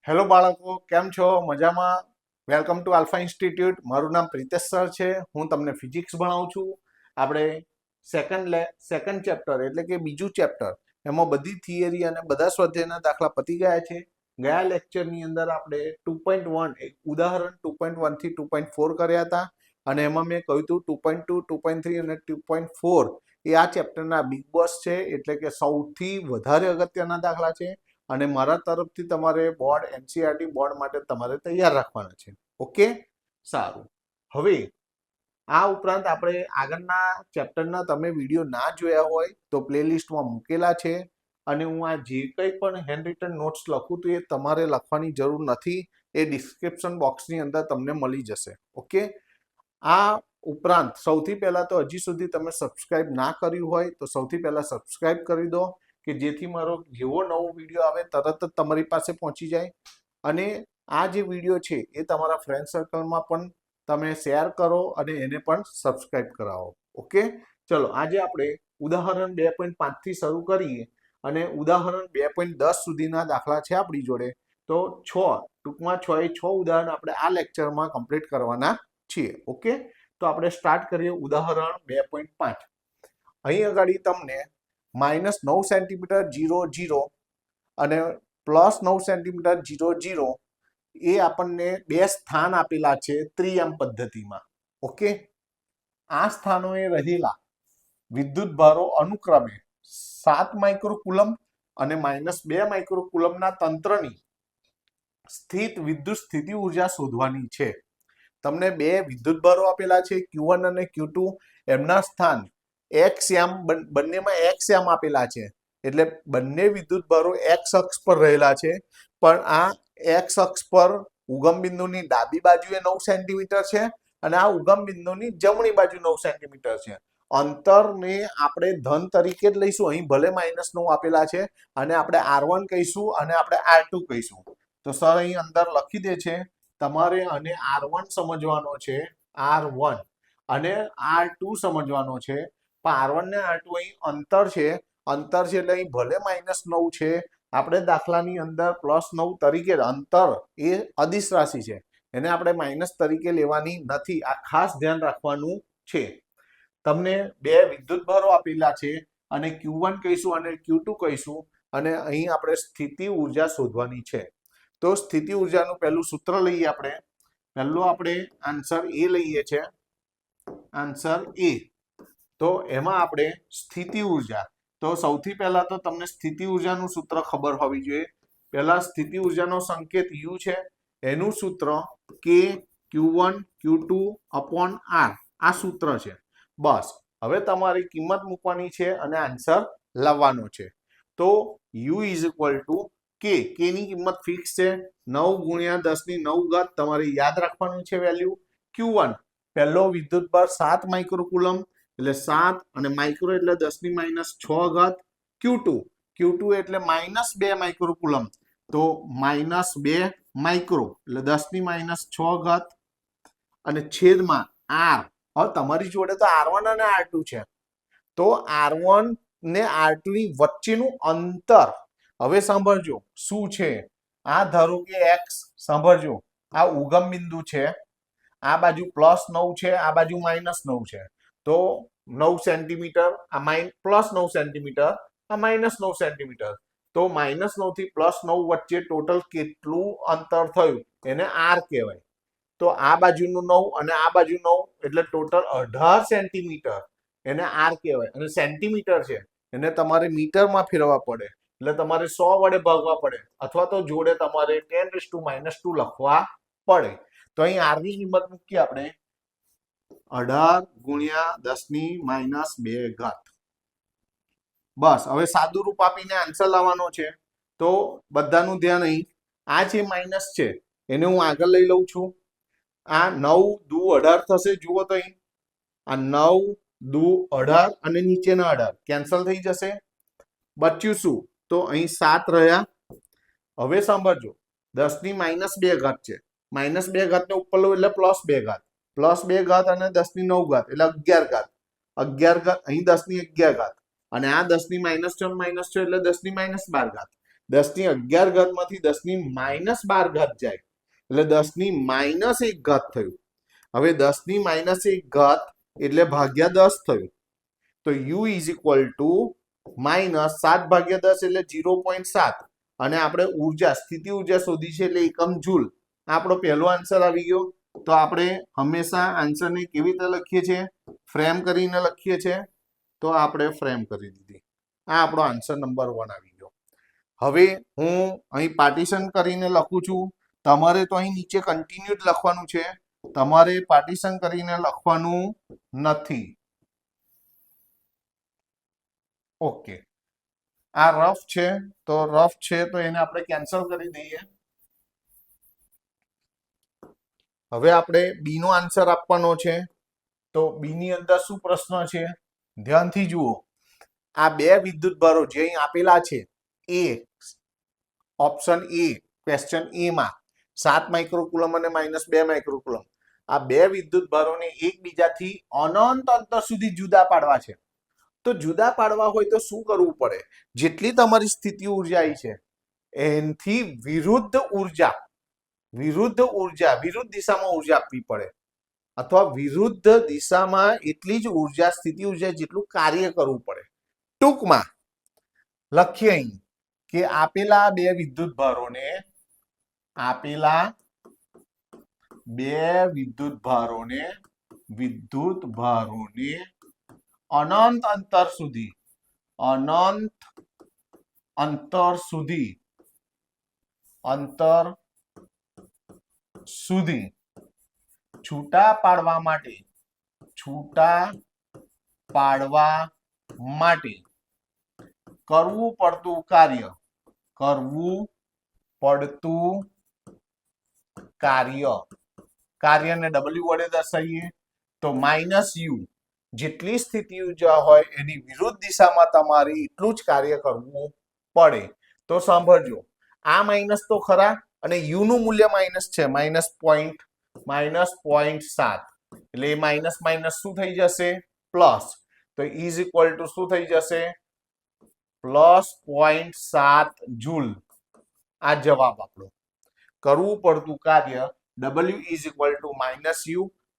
Hello બાળકો, કેમ છો? મજામાં? Welcome to alpha institute. મારું નામ પ્રિતેશ સર છે. હું તમને ફિઝિક્સ ભણાવું છું. આપણે સેકન્ડ ચેપ્ટર એટલે કે બીજું ચેપ્ટર, એમાં બધી થિયરી અને બધા સ્વાધ્યાયના દાખલા પતી ગયા છે. ગયા લેક્ચરની અંદર આપણે 2.1 એક ઉદાહરણ 2.1 થી 2.4 કર્યા હતા અને એમાં મેં કહ્યું હતું 2.2, 2.3 અને 2.4 એ આ ચેપ્ટરના બિગ બોસ છે, એટલે કે સૌથી વધારે અગત્યના દાખલા છે. અને મારા તરફથી તમારે બોર્ડ એનસીઈઆરટી બોર્ડ માટે તમારે તૈયાર રાખવાના છે. ઓકે, સારું. હવે આ ઉપરાંત આપણે આગળના ચેપ્ટરના તમે વિડીયો ના જોયા હોય તો પ્લેલિસ્ટમાં મૂકેલા છે. અને હું આ જે કંઈ પણ હેન્ડ રિટન નોટ્સ લખું તો એ તમારે લખવાની જરૂર નથી. એ ડિસ્ક્રિપ્શન બોક્સની અંદર તમને મળી જશે. ઓકે, આ ઉપરાંત સૌથી પહેલાં તો હજી સુધી તમે સબસ્ક્રાઇબ ના કર્યું હોય તો સૌથી પહેલાં સબસ્ક્રાઇબ કરી દો, કે જેથી મારો જેવો નવો વિડીયો આવે તરત જ તમારી પાસે પહોંચી જાય. અને આ જે વિડીયો છે એ તમારા ફ્રેન્ડ સર્કલમાં પણ તમે શેર કરો અને એને પણ સબસ્ક્રાઇબ કરાવો. ઓકે, ચલો આજે આપણે ઉદાહરણ 2.5 થી શરૂ કરીએ અને ઉદાહરણ 2.10 સુધીના દાખલા છે આપણી જોડે. તો ટૂંકમાં 6 ઉદાહરણ આપણે આ લેક્ચરમાં કમ્પ્લીટ કરવાના છીએ. ઓકે, તો આપણે સ્ટાર્ટ કરીએ ઉદાહરણ 2.5. અહીં આગળ તમને -9 સેન્ટીમીટર 0, 0 અને +9 સેન્ટીમીટર 0, 0 એ આપણને બે સ્થાન આપેલા છે ત્રિયામ પદ્ધતિમાં. ઓકે, આ સ્થાનોએ રહેલા વિદ્યુત ભારો અનુક્રમે 7 માઇક્રોકુલમ અને -2 માઇક્રોકુલમના તંત્રની સ્થિત વિદ્યુત સ્થિતિ ઉર્જા શોધવાની છે. તમને બે વિદ્યુત ભારો આપેલા છે Q1 અને Q2. એમના સ્થાન x યામ, બંનેમાં x યામ આપેલા છે, એટલે બંને વિદ્યુત ભારો x અક્ષ પર રહેલા છે. પણ આ x અક્ષ પર ઉગમ બિંદુની ડાબી બાજુએ 9 સેન્ટીમીટર છે અને આ ઉગમ બિંદુની જમણી બાજુ 9 સેન્ટીમીટર છે. અંતરને આપણે ધન તરીકે જ લઈશું. અહીં ભલે -9 આપેલા છે અને આપણે R1 કહીશું અને આપણે R2 કહીશું. તો સર અહીં અંદર લખી દે છે, તમારે અને R1 સમજવાનો છે, R1, અને R2 સમજવાનો છે. પણ R1 ને R2 અહીં અંતર છે એટલે અહીં ભલે -9 છે, આપણે દાખલાની અંદર +9 તરીકે, અંતર એ અદિશ રાશિ છે, એને આપણે માઇનસ તરીકે લેવાની નથી. આ ખાસ ધ્યાન રાખવાનું છે. તમને બે વિદ્યુત ભારો આપેલા છે અને Q1 કહીશું અને Q2 કહીશું, અને અહીં આપણે સ્થિતિ ઉર્જા શોધવાની છે. તો સ્થિતિ ઉર્જાનું પહેલું સૂત્ર લઈએ આપણે. પહેલો આપણે આન્સર એ લઈએ છે, આન્સર એ. તો એમાં આપણે સ્થિતિ ઉર્જા, તો સૌથી પહેલા તો તમને સ્થિતિ ઉર્જાનું સૂત્ર ખબર હોવી જોઈએ. પહેલા સ્થિતિ ઉર્જાનો સંકેત U છે, એનું સૂત્ર K Q1 Q2 upon R, આ સૂત્ર છે. બસ, હવે તમારી કિંમત મૂકવાની છે અને આન્સર લાવવાનો છે. તો U is equal two K, K ની કિંમત ફિક્સ છે, 9 ગુણ્યા 10⁹ તમારે યાદ રાખવાનું છે વેલ્યુ. Q1 પહેલો વિદ્યુત ભાર 7 માઇક્રોકુલમ, એટલે 7 અને માઇક્રો એટલે 10⁻6. Q2 એટલે -2 માઇક્રોકુલમ, તો -2 માઇક્રો એટલે 10⁻6 અને છેદમાં R. હવે તમારી જોડે તો R1 અને R2 છે, તો R1 ને R2 ની વચ્ચેનું અંતર, હવે સાંભળજો શું છે. આ ધારો કે x, સાંભળજો, આ ઉગમ બિંદુ છે, આ બાજુ +9 છે, આ બાજુ -9 છે. તો 9 સેન્ટીમીટર, આ +9 સેન્ટીમીટર, આ -9 સેન્ટીમીટર. તો -9 થી +9 વચ્ચે ટોટલ કેટલું અંતર થયું એને R કહેવાય. તો આ બાજુનું 9 અને આ બાજુ 9 એટલે ટોટલ 18 સેન્ટીમીટર, એને R કહેવાય. અને સેન્ટીમીટર છે એને તમારે મીટરમાં ફેરવવા પડે, એટલે તમારે 100 વડે ભાગવા પડે, અથવા તો જોડે તમારે 10⁻² લખવા પડે. તો અહીં R ની કિંમત મૂકીએ આપણે, 18 ગુણ્યા 10⁻². બસ, હવે સાદું રૂપ આપીને આન્સર લાવવાનો છે. તો બધાનું ધ્યાન, અહીં આ જે માઇનસ છે એને હું આગળ લઈ લઉં છું. આ 9 દુ 18 થશે, જુઓ તો અહીં આ 9 દુ 18 અને નીચેના 18 કેન્સલ થઈ જશે. બચ્યું શું? તો અહીં 7 રહ્યા. હવે સાંભળજો, 10⁻² છે, -2 ને ઉપર લો એટલે +2, +2 અને 10⁹ એટલે 11, 11 અહીં 10⁻11, અને આ 10⁻⁻⁻ એટલે 10⁻12. 10^11 ઘાતમાંથી 10^-12 ઘાત જાય એટલે 10^-1 ઘાત થયું. હવે 10^-1 ઘાત એટલે ભાગ્યા 10 થયું. તો u ઇઝ ઇક્વલ ટુ -7/10 એટલે 0.7 અને આપણે ઉર્જા સ્થિતિ ઉર્જા શોધી છે એટલે એકમ જૂલ. આપણો પહેલો આન્સર આવી ગયો. તો આપણે હંમેશા આન્સરને કેવી રીતે લખીએ છીએ? ફ્રેમ કરીને લખીએ છીએ. તો આપણે ફ્રેમ કરી દીધી. આ આપણો આન્સર નંબર 1 આવી ગયો. હવે હું અહીં પાર્ટીશન કરીને લખું છું. તમારે તો અહીં નીચે કન્ટિન્યુ જ લખવાનું છે. તમારે પાર્ટીશન કરીને લખવાનું નથી. ઓકે, આ રફ છે તો એને આપણે કેન્સલ કરી દઈએ. હવે આપણે બી નો આન્સર આપવાનો છે. તો બી ની અંદર શું પ્રશ્ન છે? ધ્યાનથી જુઓ. આ બે વિદ્યુતભારો જે અહીં આપેલા છે એ ઓપ્શન એ ક્વેશ્ચન એ માં 7 માઇક્રોકુલમ અને -2 માઇક્રોકુલમ આ બે વિદ્યુતભારોને એકબીજાથી અનંત અંતર સુધી જુદા પાડવા છે. તો જુદા પાડવા હોય તો શું કરવું પડે? જેટલી તમારી સ્થિતિ ઉર્જા છે એનાથી વિરુદ્ધ દિશામાં ઉર્જા આપવી પડે અથવા વિરુદ્ધ દિશામાં એટલી જ ઉર્જા સ્થિતિ ઉર્જા જેટલું કાર્ય કરવું પડે. ટૂંકમાં લખીએ અહીં કે આપેલા બે વિદ્યુતભારોને અનંત અંતર સુધી છૂટા પાડવા માટે કરવું પડતું કાર્યને W વડે દર્શાવીએ તો -u જેટલી સ્થિતિ ઉર્જા હોય એની વિરુદ્ધ દિશામાં તમારે એટલું જ કાર્ય કરવું પડે. તો સાંભળજો, આ માઇનસ તો ખરા અને u નું મૂલ્ય માઇનસ છે -0.7 એટલે માઇનસ શું થઈ જશે? પ્લસ. તો ઇઝ ઇક્વલ ટુ શું થઈ જશે? +0.7 જૂલ. આ જવાબ આપણો. કરવું પડતું કાર્ય W is equal two -u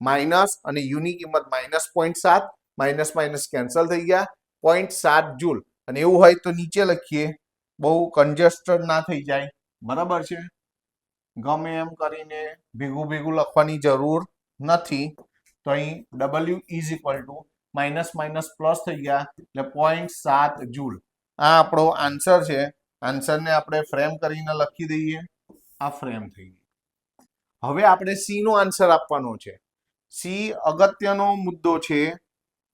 minus અને u ની કિંમત -0.7 માઇનસ કેન્સલ થઈ ગયા 0.7 જૂલ. અને એવું હોય તો નીચે લખીએ, બહુ કન્જસ્ટેડ ના થઈ જાય. બરાબર છે? ગમે એમ કરીને ભેગું લખવાની જરૂર નથી. તો અહીં W is equal two minus plus થઈ ગયા એટલે 0.7 જૂલ. આ આપણો આન્સર છે. આન્સરને આપણે ફ્રેમ કરીને લખી દઈએ. આ ફ્રેમ થઈ ગઈ. હવે આપણે સી નો આન્સર આપવાનો છે. સી અગત્યનો મુદ્દો છે.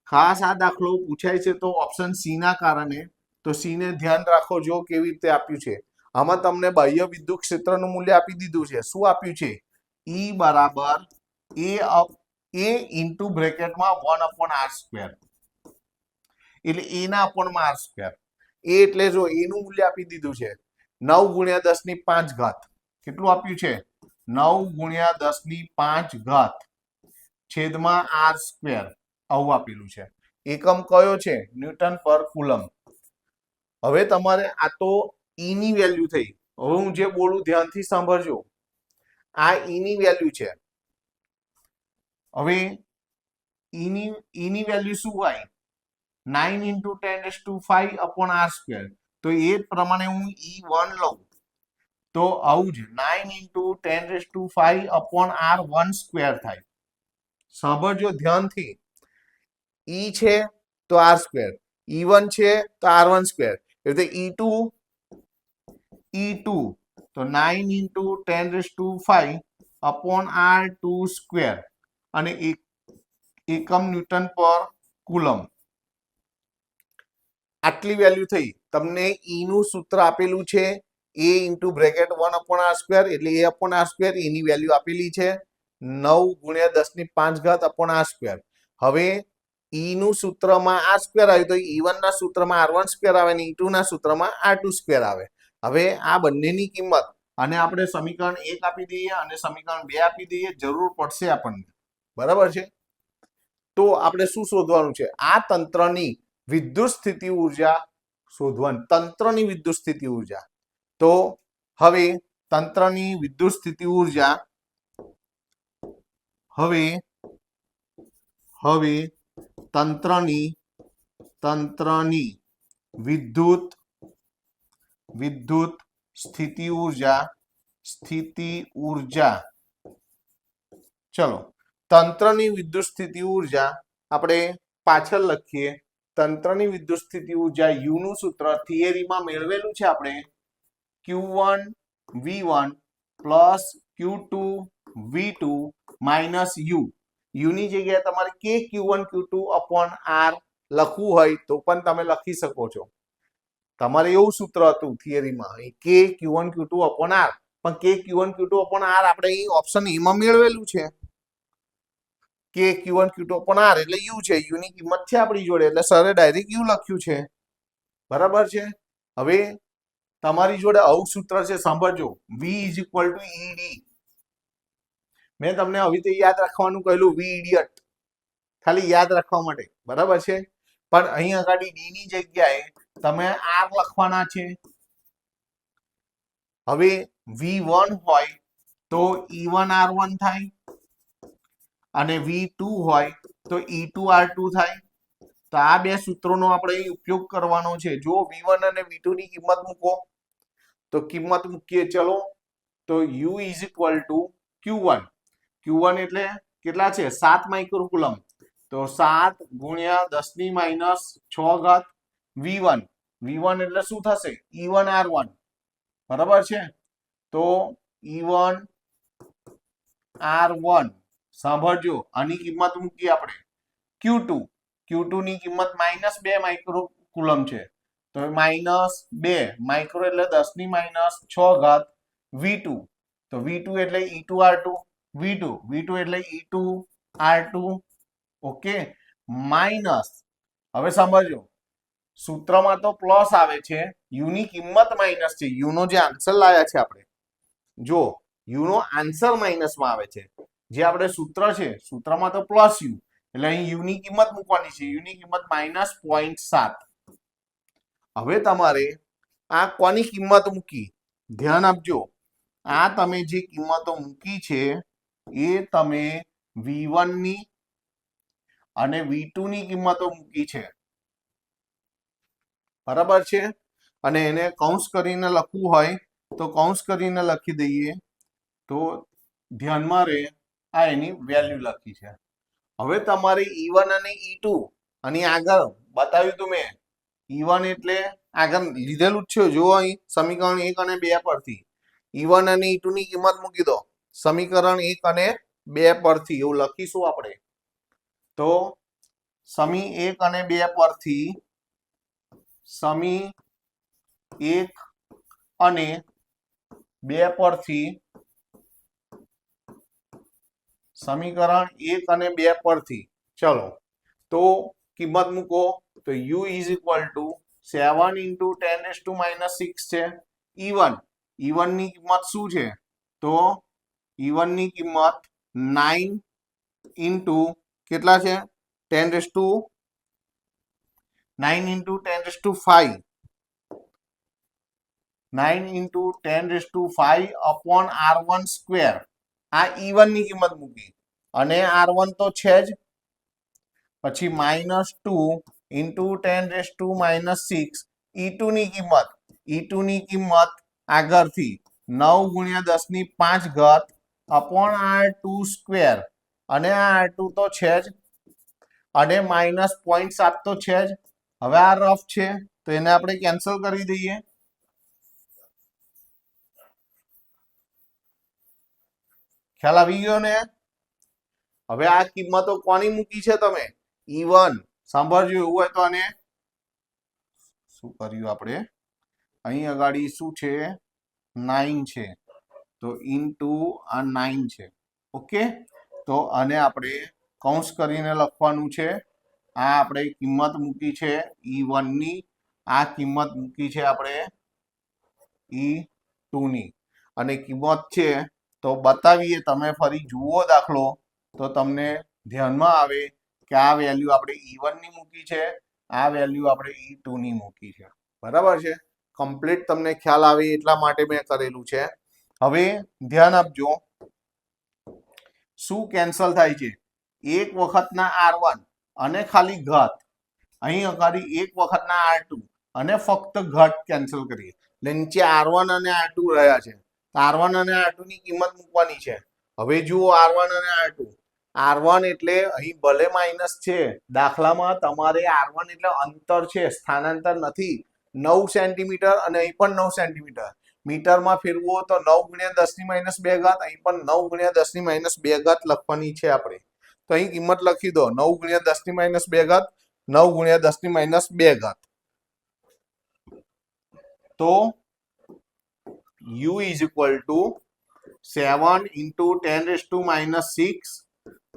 ખાસ આ દાખલો પૂછાય છે તો ઓપ્શન સી ના કારણે. તો સી ને ધ્યાન રાખો, જો કેવી રીતે આપ્યું છે. આમાં તમને બાહ્ય વિદ્યુત ક્ષેત્રનું મૂલ્ય આપી દીધું છે. શું આપ્યું છે? E બરાબર A ઇન્ટુ બ્રેકેટમાં 1/r². એટલે A ના અપોનમાં r². A એટલે જો A નું મૂલ્ય આપી દીધું છે 9 × 10⁵ ઘાત. કેટલું આપ્યું છે? 9 × 10⁵ ઘાત છેદમાં r². આવું આપેલું છે. એકમ કયો છે? ન્યૂટન પર કુલમ. હવે તમારે આ તો E ની વેલ્યુ થઈ. હવે હું જે બોલું ધ્યાનથી સાંભળજો. આ E ની વેલ્યુ છે. હવે E ની વેલ્યુ શું હોય? 9 × 10⁵/r². તો એ જ પ્રમાણે હું E1 લઉં તો આવું જ 9 × 10⁵/r² થાય. સાંભળજો ધ્યાનથી. E છે તો r², E1 છે તો r1². એટલે E2 તો 9 × 10⁵/r². અને એકમ ન્યૂટન પર કુલમ. આટલી વેલ્યુ થઈ. તમને E નું સૂત્ર આપેલું છે A ઇન્ટુ બ્રેકેટ 1/r². એટલે A/r². એની વેલ્યુ આપેલી છે 9 × 10⁵/r². હવે E નું સૂત્રમાં r² આવ્યું તો E1 ના સૂત્રમાં r1² આવે અને E2 ના સૂત્રમાં r2² આવે. હવે આ બંનેની કિંમત અને આપણે સમીકરણ 1 આપી દઈએ અને સમીકરણ 2 આપી દઈએ. જરૂર પડશે આપણને. બરાબર છે? તો આપણે શું શોધવાનું છે? આ તંત્રની વિદ્યુત સ્થિતિ ઉર્જા શોધવાની. તંત્રની વિદ્યુત સ્થિતિ ઉર્જા તો હવે તંત્રની વિદ્યુત સ્થિતિ ઉર્જા હવે તંત્રની વિદ્યુત સ્થિતિ ઉર્જા ચલો તંત્રની વિદ્યુત સ્થિતિ ઉર્જા આપણે પાછળ લખીએ. તંત્રની વિદ્યુત સ્થિતિ ઉર્જા યુ નું સૂત્ર થિયરીમાં મેળવેલું છે આપણે Q1 V1 plus Q2 V2 minus you ની જગ્યાએ તમારે કે Q1 Q2 અપોન R લખવું હોય તો પણ તમે લખી શકો છો. તમારે એવું સૂત્ર હતું થિયરીમાં કે Q1 Q2 અપોન R, પણ કે Q1 Q2 અપોન R આપણે અહીં ઓપ્શન એ માં મેળવેલું છે કે Q1 Q2 અપોન R એટલે યુ છે, યુ ની કિંમત છે આપણી જોડે એટલે સરે ડાયરેક્ટ યુ લખ્યું છે. બરાબર છે. હવે તમારી જોડે આવું સૂત્ર છે, સાંભળજો, V is equal to ED. મેં તમને હવે તો યાદ રાખવાનું કહેલું, વી ઇડિયટ, ખાલી યાદ રાખવા માટે. બરાબર છે. પણ અહીં આગળ ડી ની જગ્યાએ તમે આર લખવાના છે. હવે V1 હોય તો E1 R1 થાય અને V2 હોય તો E2 R2 થાય. તો આ બે સૂત્રોનો આપણે ઉપયોગ કરવાનો છે. જો V1 અને V2 ની કિંમત મૂકો તો કિંમત મૂકીએ ચલો. તો U is equal two Q1 એટલે કેટલા છે? 7 માઇક્રોકુલમ. તો 7 ગુણ્યા 10 ની માઇનસ 6 ઘાત V1 એટલે શું થશે? E1 R1. બરાબર છે. તો E1 R1 સાંભળજો, આની કિંમત મૂકી આપણે Q2 ની કિંમત -2 માઇક્રોકુલમ છે. તો -2 માઇક્રો એટલે 10 ની માઇનસ 6 ઘાત V2. તો V2 એટલે E2 R2, V2 એટલે E2 R2. Okay, minus. હવે સાંભળજો, સૂત્રમાં તો પ્લસ આવે છે, યુ ની કિંમત માઇનસ છે. યુ નો જે આન્સર લાયા છે આપણે, જો યુ નો આન્સર માઇનસમાં આવે છે. જે આપણે સૂત્ર છે, સૂત્રમાં તો પ્લસ યુ એટલે અહીં યુ ની કિંમત મૂકવાની છે. યુ ની કિંમત -0.7. હવે તમારે આ કોની કિંમત મૂકી? ધ્યાન આપજો, આ તમે જે કિંમતો મૂકી છે એ તમે V1 ની અને V2 ની કિંમતો મૂકી છે. બરાબર છે. અને એને કૌંસ કરીને લખવું હોય તો કૌંસ કરીને લખી દઈએ તો ધ્યાનમાં રહે, આ એની વેલ્યુ લખી છે. હવે તમારે E1 અને E2 અને આગળ બતાવ્યું તું મેં, E1 એટલે આગળ લીધેલું જ છે. જો અહીં સમીકરણ 1 અને 2 પરથી E1 અને E2 ની કિંમત મૂકી દો સમીકરણ 1 અને 2 પરથી, એવું લખીશું આપણે. તો સમી 1 અને 2 પરથી સમી 1 અને 2 પરથી સમીકરણ 1 અને 2 પરથી ચલો તો કિંમત મૂકો. તો U ઇઝ ઇક્વલ ટુ 7 × 10⁻⁻6 છે. E1 ની કિંમત શું છે? તો E1 ની કિંમત 9 × કેટલા છે? 9 × 10⁵ 9 × 10⁵ અપોન R1². આ E1 ની કિંમત મૂકી અને R1 તો છે જ. પછી -2 × 10⁻⁻6 E2 ની કિંમત આગળથી 9 × 10 ની 5 ઘાત અપોન R2². અને આ R2 તો છે જ અને -0.7 તો છે જ. હવે આ રફ છે તો એને આપણે કેન્સલ કરી દઈએ. ખ્યાલ આવી ગયો ને? હવે આ કિંમતો કોની મૂકી છે તમે? E1. સાંભળજો, એવું હોય તો આને શું કર્યું આપણે? અહીં આગળ શું છે? 9 છે. તો ઇન્ટુ આ 9 છે. ઓકે, તો આને આપણે કૌંસ કરીને લખવાનું છે. આ આપણે કિંમત મૂકી છે E1 ની, આ કિંમત મૂકી છે આપણે E2 ની. અને કિંમત છે તો બતાવીએ, તમે ફરી જુઓ દાખલો તો તમને ધ્યાનમાં આવે કે આ વેલ્યુ આપણે E1 ની મૂકી છે, આ વેલ્યુ આપણે E2 ની મૂકી છે. બરાબર છે. કમ્પ્લીટ તમને ખ્યાલ આવે એટલા માટે મેં કરેલું છે. હવે ધ્યાન આપજો, શું કેન્સલ થાય છે? એક વખતના R1 અને ખાલી ઘાત, અહીં અગાડી એક વખતના R2 અને ફક્ત ઘાત કેન્સલ કરીએ એટલે નીચે R1 અને R2 રહ્યા છે. R1 અને R2 ની કિંમત મૂકવાની છે. હવે જુઓ R1 અને R2. R1 એટલે અહીં ભલે માઇનસ છે, દાખલામાં તમારે R1 એટલે અંતર છે, સ્થાનાંતર નથી. 9 સેન્ટીમીટર અને અહીં પણ 9 સેન્ટીમીટર. મીટરમાં ફેરવું હોય તો 9 ગુણ્યા 10 ની માઇનસ 2 ઘાત, અહીં પણ 9 ગુણ્યા 10 ની માઇનસ 2 ઘાત લખવાની છે આપણે. તો અહીં કિંમત લખી દો 9 ગુણ્યા 10 ની માઇનસ 2 ઘાત, 9 ગુણ્યા 10 ની માઇનસ 2 ઘાત. તો u is equal two 7 into 10 raised to minus 6,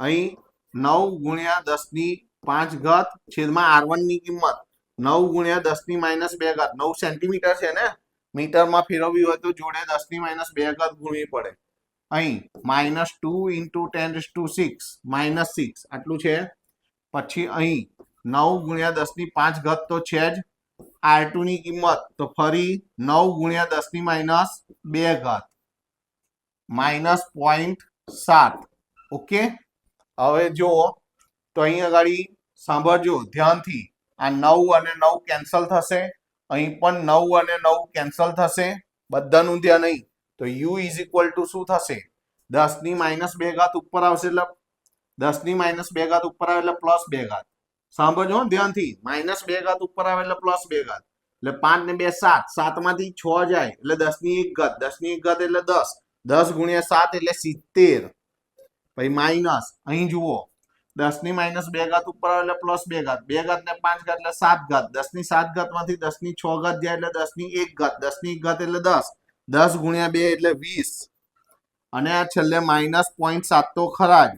અહીં 9 ગુણ્યા 10 ની 5 ઘાત છેદમાં R1 ની કિંમત 9 ગુણ્યા 10 ની માઇનસ 2 ઘાત. 9 સેન્ટીમીટર છે ને, મીટરમાં ફેરવવી હોય તો જોડે 10 ની માઇનસ 2 ઘાત ગુણવી પડે. અહીં -2 into 10 raised to 6 minus 6 આટલું છે. પછી અહીં 9 ગુણ્યા 10 ની 5 ઘાત તો છે જ. R2 ની કિંમત તો ફરી 9 ગુણ્યા 10 ની માઇનસ 2 ઘાત -0.7. ઓકે, હવે જો તો અહીં આગળ સાંભળજો ધ્યાનથી, આ 9 અને 9 કેન્સલ થશે, અહીં પણ 9 અને 9 કેન્સલ થશે, બધાનું ધ્યાન નહીં. તો u ઇઝ ઇક્વલ ટુ શું થશે? 10 ની માઇનસ 2 ઘાત ઉપર આવશે એટલે 10 ની માઇનસ 2 ઘાત ઉપર આવે એટલે પ્લસ 2 ઘાત. સાંભળજો ધ્યાનથી, માઇનસ 2 ઘાત ઉપર આવે એટલે પ્લસ 2 ઘાત. એટલે 5 ને 2 7, 7 માંથી 6 જાય એટલે 10 ની 1 ઘાત, 10 ની 1 ઘાત એટલે 10, 10 ગુણ્યા 7 એટલે 70. પછી માઇનસ અહીં જુઓ 10 ની માઇનસ 2 ઘાત ઉપર આવે એટલે પ્લસ 2 ઘાત, 2 ઘાત ને 5 ઘાત એટલે 7 ઘાત, 10 ની 7 ઘાત માંથી 10 ની 6 ઘાત જાય એટલે 10 ની 1 ઘાત, 10 ની 1 ઘાત એટલે 10, 10 ગુણ્યા 2 એટલે 20 અને આ છેલ્લે -0.7 તો ખરા જ.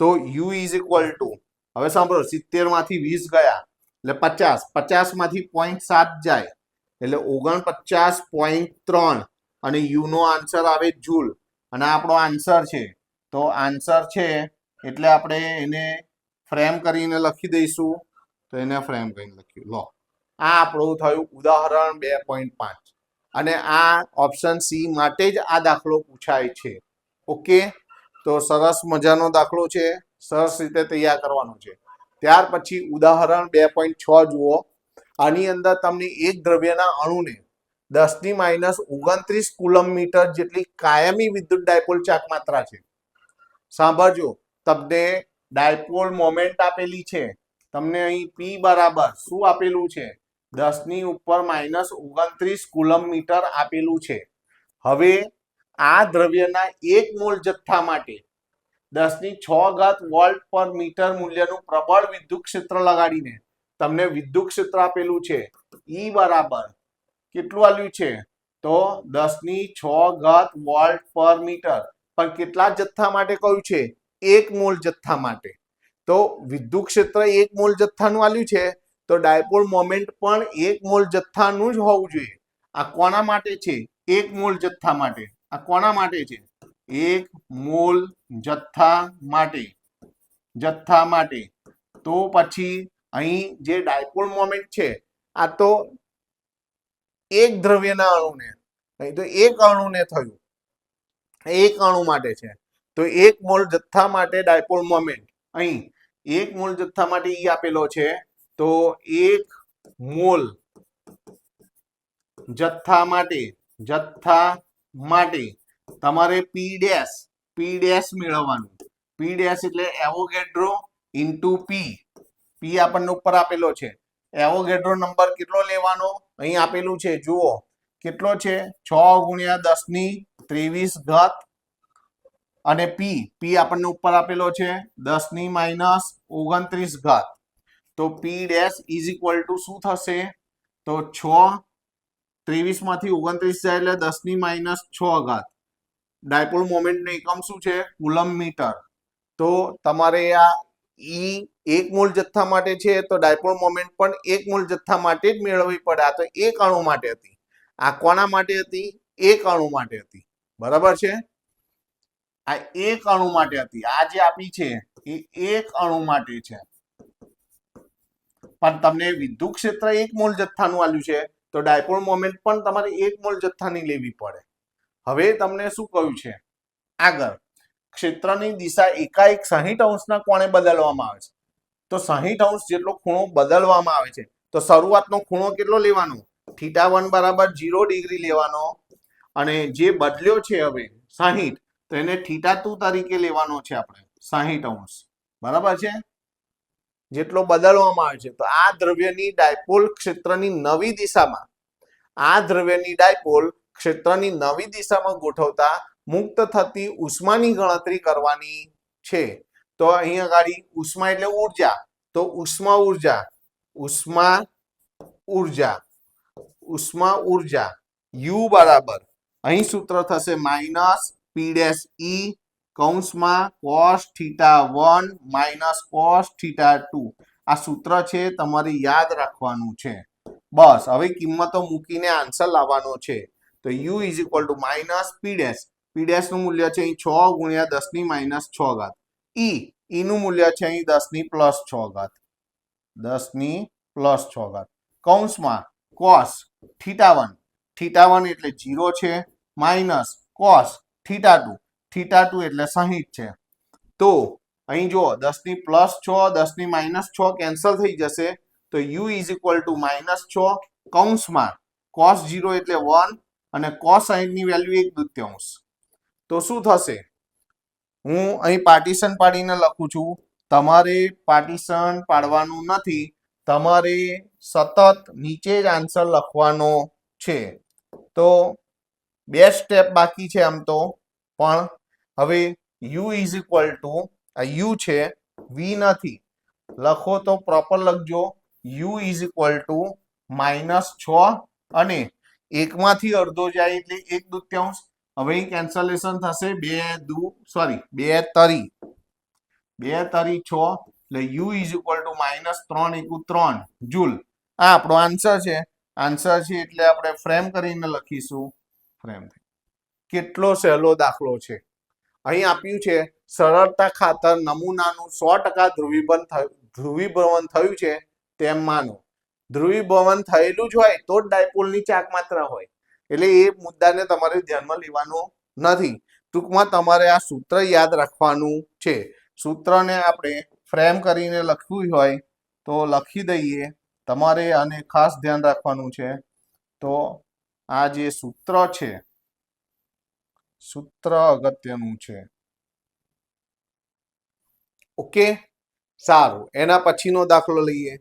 તો u ઇઝ ઇક્વલ ટુ, હવે સાંભળો 70 માંથી 20 ગયા એટલે 50, 50 માંથી 0.7 જાય એટલે 49.3 અને u નો આન્સર આવે જૂલ. અને આપણો આન્સર છે, તો આન્સર છે એટલે આપણે એને ફ્રેમ કરીને લખી દઈશું. તો એને ફ્રેમ કરીને લખ્યું. લો, આ આપણું થયું ઉદાહરણ 2.5 અને આ ઓપ્શન સી માટે જ આ દાખલો પૂછાય છે. ઓકે, તો સરસ મજાનો દાખલો છે, સરસ રીતે તૈયાર કરવાનો છે. ત્યાર પછી ઉદાહરણ 2.6 જુઓ. આની અંદર તમને એક દ્રવ્યના અણુને 10 ની માઇનસ 29 કુલમ મીટર જેટલી કાયમી વિદ્યુત ડાયપોલ ચાક માત્રા છે. સાંભળજો, તમને ડાયપોલ મોમેન્ટ આપેલી છે, તમને અહીં P બરાબર શું આપેલું છે? 10 ની ઉપર માઇનસ 29 કુલમ મીટર આપેલું છે. હવે આ દ્રવ્યના 1 મોલ જથ્થા માટે 10 ની 6 ઘાત વોલ્ટ પર મીટર મૂલ્યનું પ્રબળ વિદ્યુત ક્ષેત્ર લગાડીને તમને વિદ્યુત ક્ષેત્ર આપેલું છે. E બરાબર કેટલું આલ્યું છે? તો 10 ની 6 ઘાત વોલ્ટ પર મીટર, પણ કેટલા જથ્થા માટે કહ્યું છે? 1 મોલ જથ્થા માટે. તો વિદ્યુત ક્ષેત્ર 1 મોલ જથ્થાનું આલ્યું છે, તો ડાયપોલ મોમેન્ટ પણ 1 મોલ જથ્થાનું જ હોવું જોઈએ. આ કોના માટે છે? 1 મોલ જથ્થા માટે. આ કોના માટે છે? 1 મોલ જથ્થા માટે. તો પછી અહીં જે ડાયપોલ મોમેન્ટ છે, આ તો એક દ્રવ્યના અણુને, અહીં તો એક અણુને થયું, એક અણુ માટે છે. તો 1 મોલ જથ્થા માટે ડાયપોલ મોમેન્ટ, અહીં 1 મોલ જથ્થા માટે ઈ આપેલો છે. તો 1 મોલ જથ્થા માટે તમારે P ડેશ મેળવવાનું. P ડેશ એટલે એવોગેડ્રો ઇન્ટુ P. P આપણને ઉપર આપેલો છે. એવોગેડ્રો નંબર કેટલો લેવાનો? અહીં આપેલું છે, જુઓ કેટલો છે? 6 ગુણ્યા 10 ની 23 ઘાત. અને P આપણને ઉપર આપેલો છે 10 ની માઇનસ 29 ઘાત. તો P dash is equal two શું થશે? તો 6, 23 માંથી 29 જાય એટલે 10 ની માઇનસ 6 ઘાત. ડાયપોલ મોમેન્ટ નો એકમ શું છે? Coulomb metre. તો તમારે આ ઈ 1 મોલ જથ્થા માટે છે, તો ડાયપોલ મોમેન્ટ પણ 1 મોલ જથ્થા માટે જ મેળવવી પડે. આ તો એક અણુ માટે હતી. આ કોના માટે હતી? એક અણુ માટે હતી. બરાબર છે? આ એક અણુ માટે હતી. આ જે આપી છે એ એક અણુ માટે છે, પણ તમને વિદ્યુત ક્ષેત્ર 1 મોલ જથ્થાનું આલ્યું છે, તો ડાયપોલ મોમેન્ટ પણ તમારે 1 મોલ જથ્થાની લેવી પડે. હવે તમને શું કહ્યું છે આગળ, ક્ષેત્રની દિશા એકાએક 60 અંશના કોણે બદલવામાં આવે છે. તો 60 અંશ જેટલો ખૂણો બદલવામાં આવે છે. તો શરૂઆતનો ખૂણો કેટલો લેવાનો, θ1 બરાબર 0 ડિગ્રી લેવાનો, અને જે બદલ્યો છે હવે 60, તો એને θ2 તરીકે લેવાનો છે આપણે, 60 અંશ બરાબર છે, જેટલો બદલવામાં આવે છે. તો આ દ્રવ્યની ડાયપોલ ક્ષેત્રની નવી દિશામાં, આ દ્રવ્યની ડાયપોલ ક્ષેત્રની નવી દિશામાં ગોઠવતા મુક્ત થતી ઉષ્માની ગણતરી કરવાની છે. તો અહીં આગળ ઉષ્મા એટલે ઉર્જા, તો ઉષ્મા ઉર્જા, ઉષ્મા ઉર્જા, ઉષ્મા ઉર્જા U બરાબર, અહીં સૂત્ર થશે માઇનસ P ડેશ E કૌંસમાં cos θ1 માઇનસ cos θ2. આ સૂત્ર છે, તમારે યાદ રાખવાનું છે. બસ હવે કિંમતો મૂકીને આન્સર લાવવાનો છે. તો U is equal two minus P dash, P dash નું મૂલ્ય છે અહીં 6 ગુણ્યા 10 ની માઇનસ 6 ઘાત, E નું મૂલ્ય છે અહીં 10 ની પ્લસ 6 ઘાત, 10 ની પ્લસ 6 ઘાત, કૌંસમાં cos θ1, θ1 એટલે 0 છે, માઇનસ cos θ2, θ2 એટલે 60 છે. તો અહીં જો 10 ની પ્લસ 6, 10 ની માઇનસ 6 કેન્સલ થઈ જશે. તો U is equal two minus 6 કૌંસમાં cos 0 એટલે 1 અને cos 60 ની વેલ્યુ 1/2. તો શું થશે, હું અહીં પાર્ટીશન પાડીને લખું છું, તમારે પાર્ટીશન પાડવાનું નથી, તમારે સતત નીચે જ આન્સર લખવાનો છે. તો 2 સ્ટેપ બાકી છે આમ તો, પણ હવે U ઇઝ ઇક્વલ ટુ, આ U છે, V નથી, લખો તો પ્રોપર લખજો. U is equal two minus 6 અને 1 માંથી અડધો જાય એટલે 1/2. હવે કેન્સલેશન થશે, 2 તરી 6, એટલે U is equal two minus 3 × 3 joule. આ આપણો આન્સર છે. આન્સર છે એટલે આપણે ફ્રેમ કરીને લખીશું, ફ્રેમ. કેટલો સહેલો દાખલો છે. અહીં આપ્યું છે સરળતા ખાતર નમૂનાનું 100% ધ્રુવીભવન થયું છે તેમ માનો. ધ્રુવીભવન થયેલું જ હોય તો જ ડાયપોલની ચાક માત્રા હોય, એટલે એ મુદ્દાને તમારે ધ્યાનમાં લેવાનો નથી. ટૂંકમાં તમારે આ સૂત્ર યાદ રાખવાનું છે. સૂત્રને આપણે ફ્રેમ કરીને લખવું હોય તો લખી દઈએ તમારે, આને ખાસ ધ્યાન રાખવાનું છે. તો આ જે સૂત્ર છે, સૂત્ર અગત્યનું છે. ઓકે, સારું. એના પછીનો દાખલો લઈએ.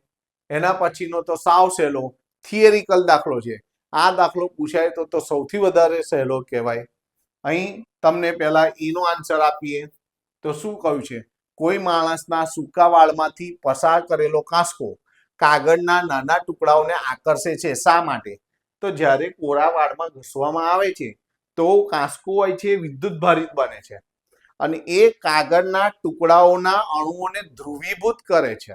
એના પછીનો તો સાવ સહેલો થિયરિકલ દાખલો છે. આ દાખલો પૂછાય તો સૌથી વધારે સહેલો કહેવાય. અહીં તમને પહેલા એનો આન્સર આપીએ તો શું કહ્યું છે, કોઈ માણસના સૂકા વાળમાંથી પસાર કરેલો કાંસકો કાગળના નાના ટુકડાઓને આકર્ષે છે. શા માટે? તો જ્યારે કોરા વાળમાં ઘસવામાં આવે છે તો કાંસકો હોય છે વિદ્યુત ભારિત બને છે અને એ કાગળના ટુકડાઓના અણુઓને ધ્રુવીભૂત કરે છે,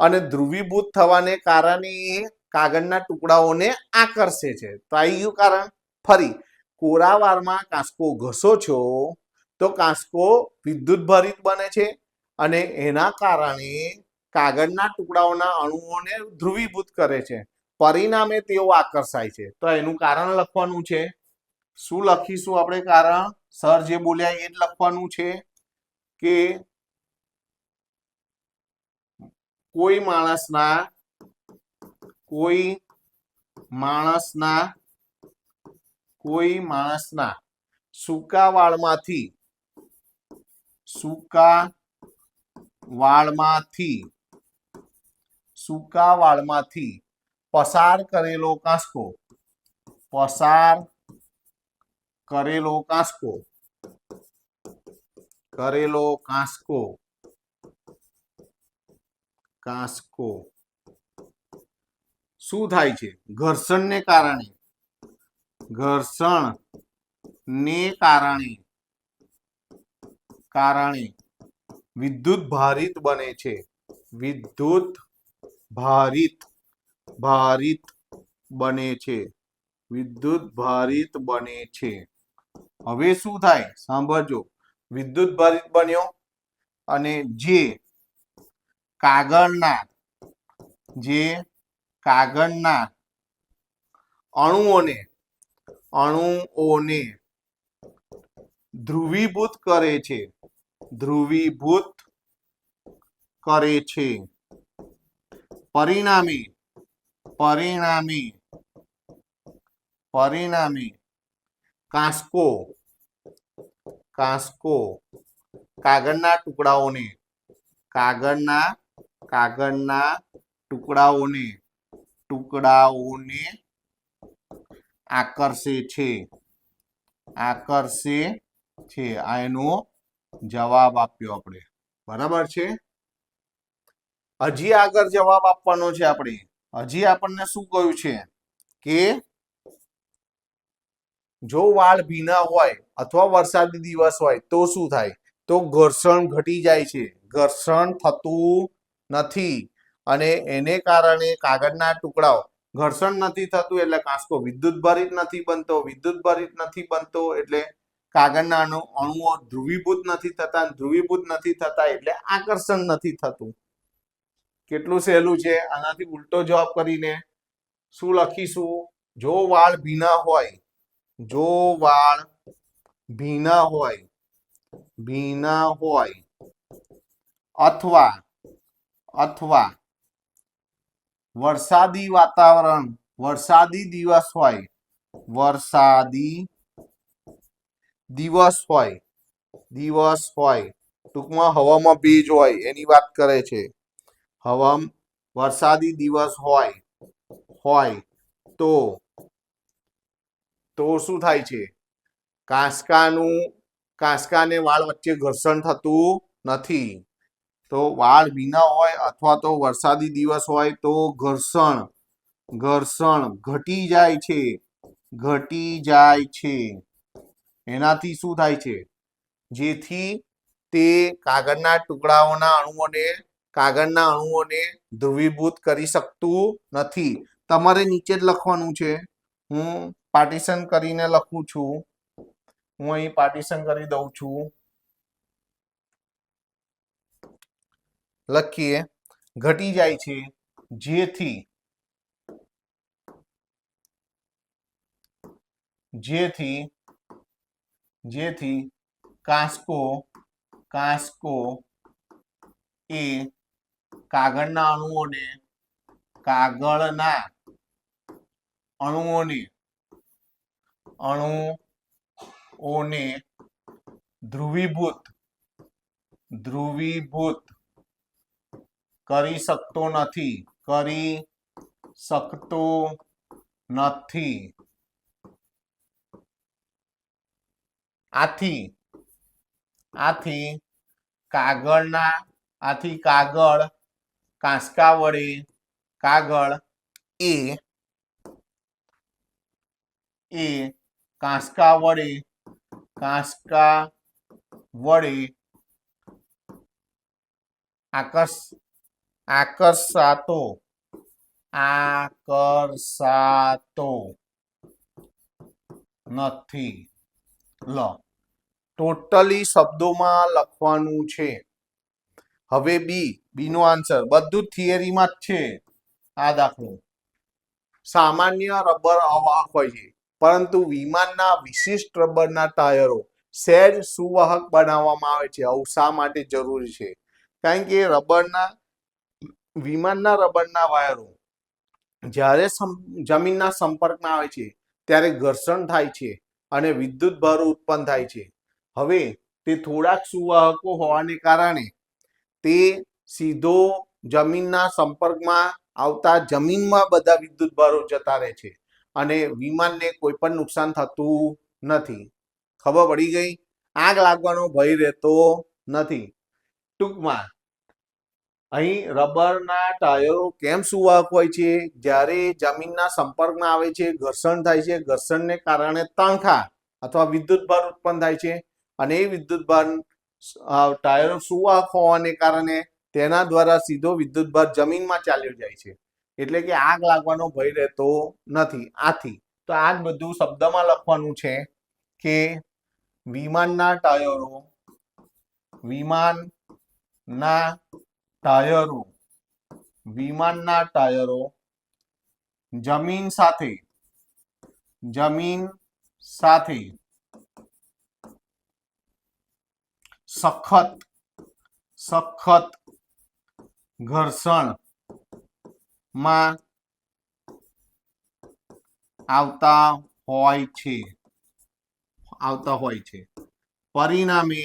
અને ધ્રુવીભૂત થવાને કારણે એ કાગળના ટુકડાઓને આકર્ષે છે. તો આ ગયું કારણ. ફરી કોરા વાળમાં કાંસકો ઘસો છો તો કાંસકો વિદ્યુત ભારિત બને છે અને એના કારણે કાગળના ટુકડાઓના અણુઓને ધ્રુવીભૂત કરે છે, પરિણામે તેઓ આકર્ષાય છે. તો એનું કારણ લખવાનું છે. શું લખીશું આપણે કારણ? સર જે બોલ્યા એ જ લખવાનું છે કે કોઈ માણસના સૂકા વાળમાંથી પસાર કરેલો કાંસકો શું થાય છે? ઘર્ષણને કારણે વિદ્યુત ભારિત બને છે. વિદ્યુત ભારિત બને છે. હવે શું થાય સાંભળજો. વિદ્યુત ભારિત બન્યો અને જે કાગળના અણુઓને ધ્રુવીભૂત કરે છે, ધ્રુવીભૂત કરે છે. પરિણામે કાંસકો કાગળના ટુકડાઓને આકર્ષે છે. આ એનો જવાબ આપ્યો આપણે. બરાબર છે. હજી આગળ જવાબ આપવાનો છે આપણે. હજી આપણને શું કહ્યું છે કે જો વાળ ભીના હોય અથવા વરસાદી દિવસ હોય તો શું થાય? તો ઘર્ષણ ઘટી જાય છે, ઘર્ષણ થતું નથી અને એને કારણે કાગળના ટુકડાઓ ઘર્ષણ નથી થતું એટલે કાંસકો વિદ્યુતભારિત નથી બનતો એટલે કાગળના અણુઓ ધ્રુવીભૂત નથી થતા એટલે આકર્ષણ નથી થતું. કેટલું સહેલું છે. આનાથી ઉલટો જવાબ કરીને શું લખીશું? જો વાળ ભીના હોય અથવા વરસાદી વાતાવરણ વરસાદી દિવસ હોય ટૂંકમાં હવામાં ભેજ હોય એની વાત કરે છે. વરસાદી દિવસ હોય તો શું થાય છે? કાંસકાને વાળ વચ્ચે ઘર્ષણ થતું નથી. તો વાળ ભીના હોય અથવા તો વરસાદી દિવસ હોય તો ઘર્ષણ ઘટી જાય છે. એનાથી શું થાય છે? જેથી તે કાગળના અણુઓને ધ્રુવીભૂત કરી શકતું નથી. તમારે નીચે જ લખવાનું છે. હું પાર્ટીશન કરીને લખું છું. હું અહીં પાર્ટીશન કરી દઉં છું. લખીએ. ઘટી જાય છે જેથી કાંસકો એ કાગળના અણુઓને ધ્રુવીભૂત કરી શકતો નથી. આથી કાગળ કાંસકા વડે આકર્ષાતો નથી. ટોટલી શબ્દોમાં લખવાનું છે. હવે બી નો આન્સર બધું થિયરીમાં જ છે. આ દાખલો સામાન્ય રબર અવાહક હોય છે, પરંતુ વિમાનના વિશિષ્ટ રબરના ટાયરો સહેજ સુવાહક બનાવવામાં આવે છે. આવું શા માટે જરૂરી છે? કારણ કે વિમાનના રબરના વાયરો જ્યારે જમીનના સંપર્કમાં આવે છે ત્યારે ઘર્ષણ થાય છે અને વિદ્યુત ભાર ઉત્પન્ન થાય છે. હવે તે થોડાક સુવાહકો હોવાને કારણે તે સીધો જમીનના સંપર્કમાં આવતા જમીનમાં બધા વિદ્યુત ભારો જતા રહે છે અને વિમાનને કોઈ પણ નુકસાન થતું નથી. ખબર પડી ગઈ? આગ લાગવાનો ભય રહેતો નથી. ટૂંકમાં અહીં રબરના ટાયરો કેમ સુવાહક હોય છે? જ્યારે જમીનના સંપર્કમાં આવે છે, ઘર્ષણ થાય છે, ઘર્ષણને કારણે તણખા અથવા વિદ્યુત ભાર ઉત્પન્ન થાય છે અને એ વિદ્યુત ભાર ટાયરો સુવાહક હોવાને કારણે તેના દ્વારા સીધો વિદ્યુત ભાર જમીનમાં ચાલ્યો જાય છે. એટલે કે આગ લાગવાનો ભય રહેતો નથી. આથી તો આ જ બધું શબ્દમાં લખવાનું છે કે વિમાનના ટાયરો જમીન સાથે જમીન સાથે સખત ઘર્ષણમાં આવતા હોય છે પરિણામે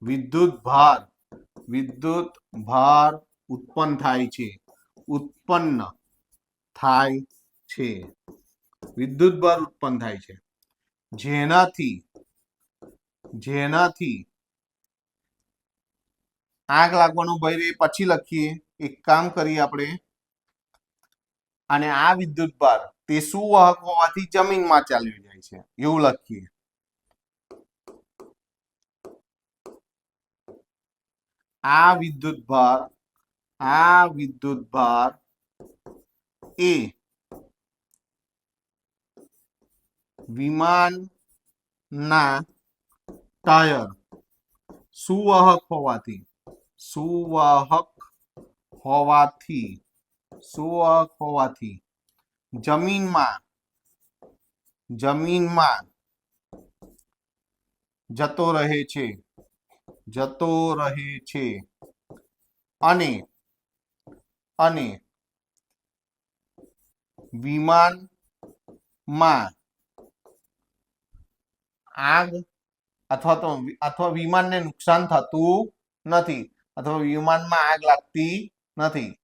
વિદ્યુત ભાર ઉત્પન્ન થાય છે વિદ્યુત ભાર ઉત્પન્ન થાય છે જેનાથી આગ લાગવાનો ભય રે પછી લખીએ એક કામ કરીએ આપણે અને આ વિદ્યુત ભાર તે સુવાહક હોવાથી જમીનમાં ચાલ્યું જાય છે એવું લખીએ આ વિદ્યુત ભાર એ વિમાનના ટાયર સુવાહક હોવાથી જમીનમાં જતો રહે છે અને વિમાનમાં આગ અથવા વિમાનને નુકસાન થતું નથી અથવા વિમાનમાં આગ લાગતી નથી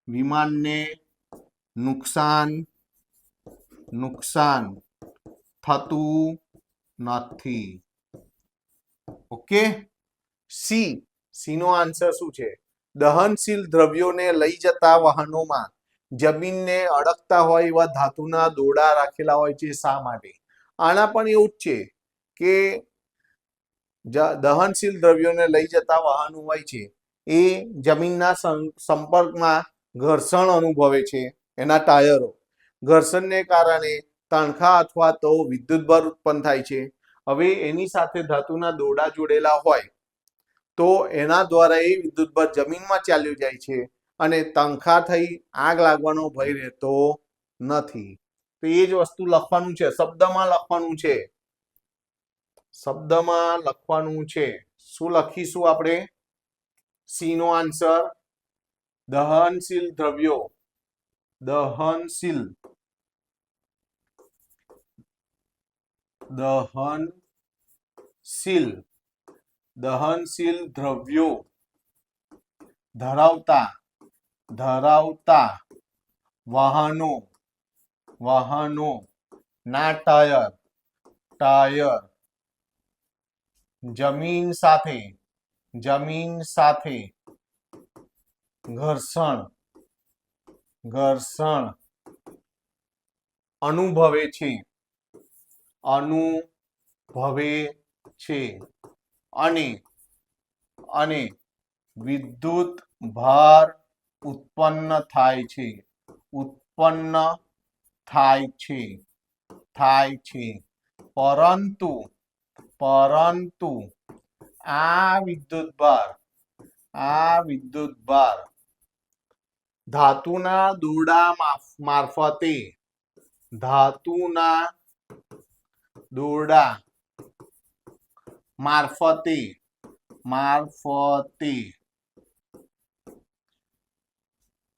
વિમાનને નુકસાન થતું નથી ઓકે સી નો આન્સર શું છે દહનશીલ દ્રવ્યોને લઈ જતા વાહનોમાં જમીનને અડકતા હોય એવા ધાતુના દોરડા રાખેલા હોય છે શા માટે આના પણ એવું જ છે કે દહનશીલ દ્રવ્યોને લઈ જતા વાહનો હોય છે એ જમીનના સંપર્કમાં ઘર્ષણ અનુભવે છે એના ટાયરો ઘર્ષણને કારણે તણખા અથવા તો વિદ્યુત ભાર ઉત્પન્ન થાય છે હવે એની સાથે ધાતુના દોરડા જોડેલા હોય તો એના દ્વારા એ વિદ્યુત ભાર જમીનમાં ચાલ્યું જાય છે અને તણખા થઈ આગ લાગવાનો ભય રહેતો નથી તો એ જ વસ્તુ લખવાનું છે શબ્દમાં લખવાનું છે શું લખીશું આપણે સી નો આન્સર દહનશીલ દ્રવ્યો ધરાવતા વાહનો ના ટાયર જમીન સાથે ઘર્ષણ અનુભવે છે અને વિદ્યુત ભાર ઉત્પન્ન થાય છે પરંતુ આ વિદ્યુત ભાર ધાતુના દોરડા મારફતે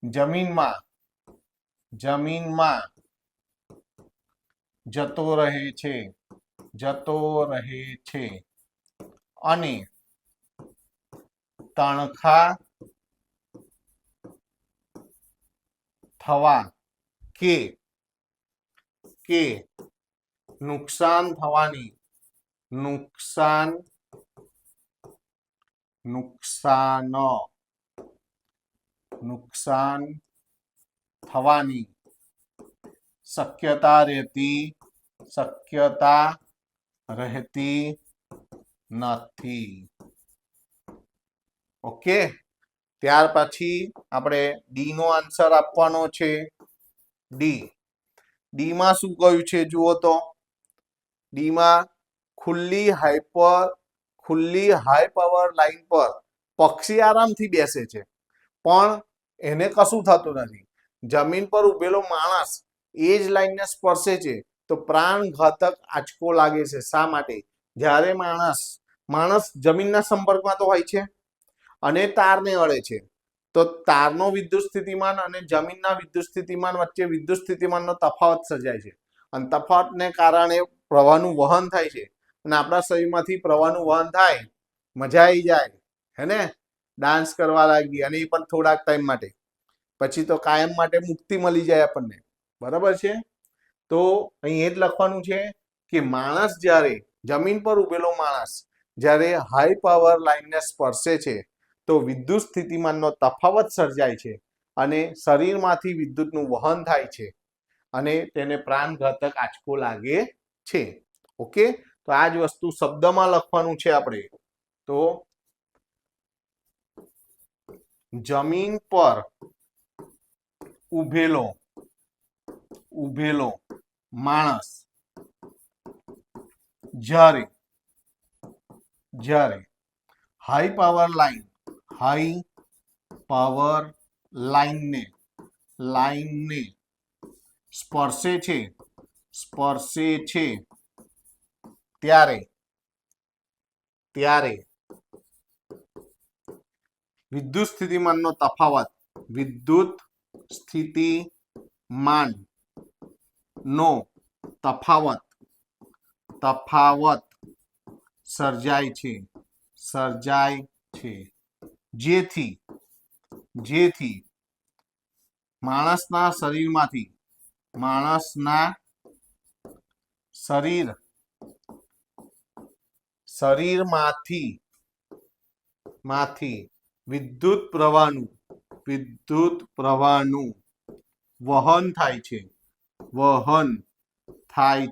જમીનમાં જતો રહે છે અને તણખા થવા કે નુકસાન થવાની શક્યતા રહેતી નથી ઓકે ત્યાર પછી આપણે ડી નો આન્સર આપવાનો છે ડી માં શું કહ્યું છે જુઓ તો ડી માં ખુલ્લી હાઈ પાવર લાઈન પર પક્ષી આરામથી બેસે છે, પણ એને કશું થતું નથી. જમીન પર ઉભેલો માણસ એ જ લાઈનને સ્પર્શે છે તો પ્રાણઘાતક આંચકો લાગે છે. શા માટે? જ્યારે માણસ જમીનના સંપર્કમાં તો હોય છે અને તારને અડે છે, તો તારનો વિદ્યુત સ્થિતિમાન અને જમીનના વિદ્યુત સ્થિતિમાન વચ્ચે વિદ્યુત સ્થિતિમાનનો તફાવત સર્જાય છે, અને તફાવતને કારણે પ્રવાહનું વહન થાય છે. અને આપણા શરીરમાંથી પ્રવાહનું વહન થાય, મજા આવી જાય, હે ને? ડાન્સ કરવા લાગી, અને એ પણ થોડાક ટાઈમ માટે, પછી તો કાયમ માટે મુક્તિ મળી જાય આપણને. બરાબર છે? તો અહીં એ જ લખવાનું છે કે માણસ જ્યારે જમીન પર ઉભેલો માણસ જ્યારે હાઈ પાવર લાઈનને સ્પર્શે છે તો વિદ્યુત સ્થિતિમાનનો તફાવત સર્જાય છે અને શરીરમાંથી વિદ્યુતનું વહન થાય છે અને તેને પ્રાણઘાતક આંચકો લાગે છે. ઓકે, તો આ જ વસ્તુ શબ્દમાં લખવાનું છે આપણે. તો જમીન પર ઉભેલો માણસ જ્યારે હાઈ પાવર લાઈનને સ્પર્શે છે ત્યારે વિદ્યુત સ્થિતિમાનનો તફાવત સર્જાય છે, જેથી માણસના શરીરમાંથી વિદ્યુત પ્રવાહનું વહન થાય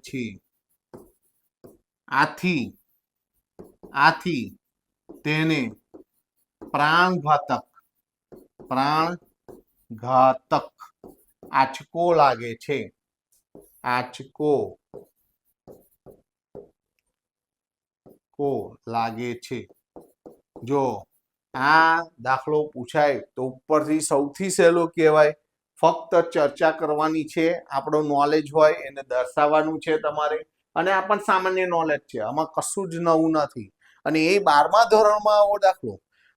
છે. આથી તેને પ્રાણઘાતક આંચકો લાગે છે. જો આ દાખલો પૂછાય તો ઉપરથી સૌથી સહેલો કહેવાય. ફક્ત ચર્ચા કરવાની છે, આપણો નોલેજ હોય એને દર્શાવવાનું છે તમારે, અને આ પણ સામાન્ય નોલેજ છે, આમાં કશું જ નવું નથી. અને એ 12મા ધોરણમાં આવો દાખલો,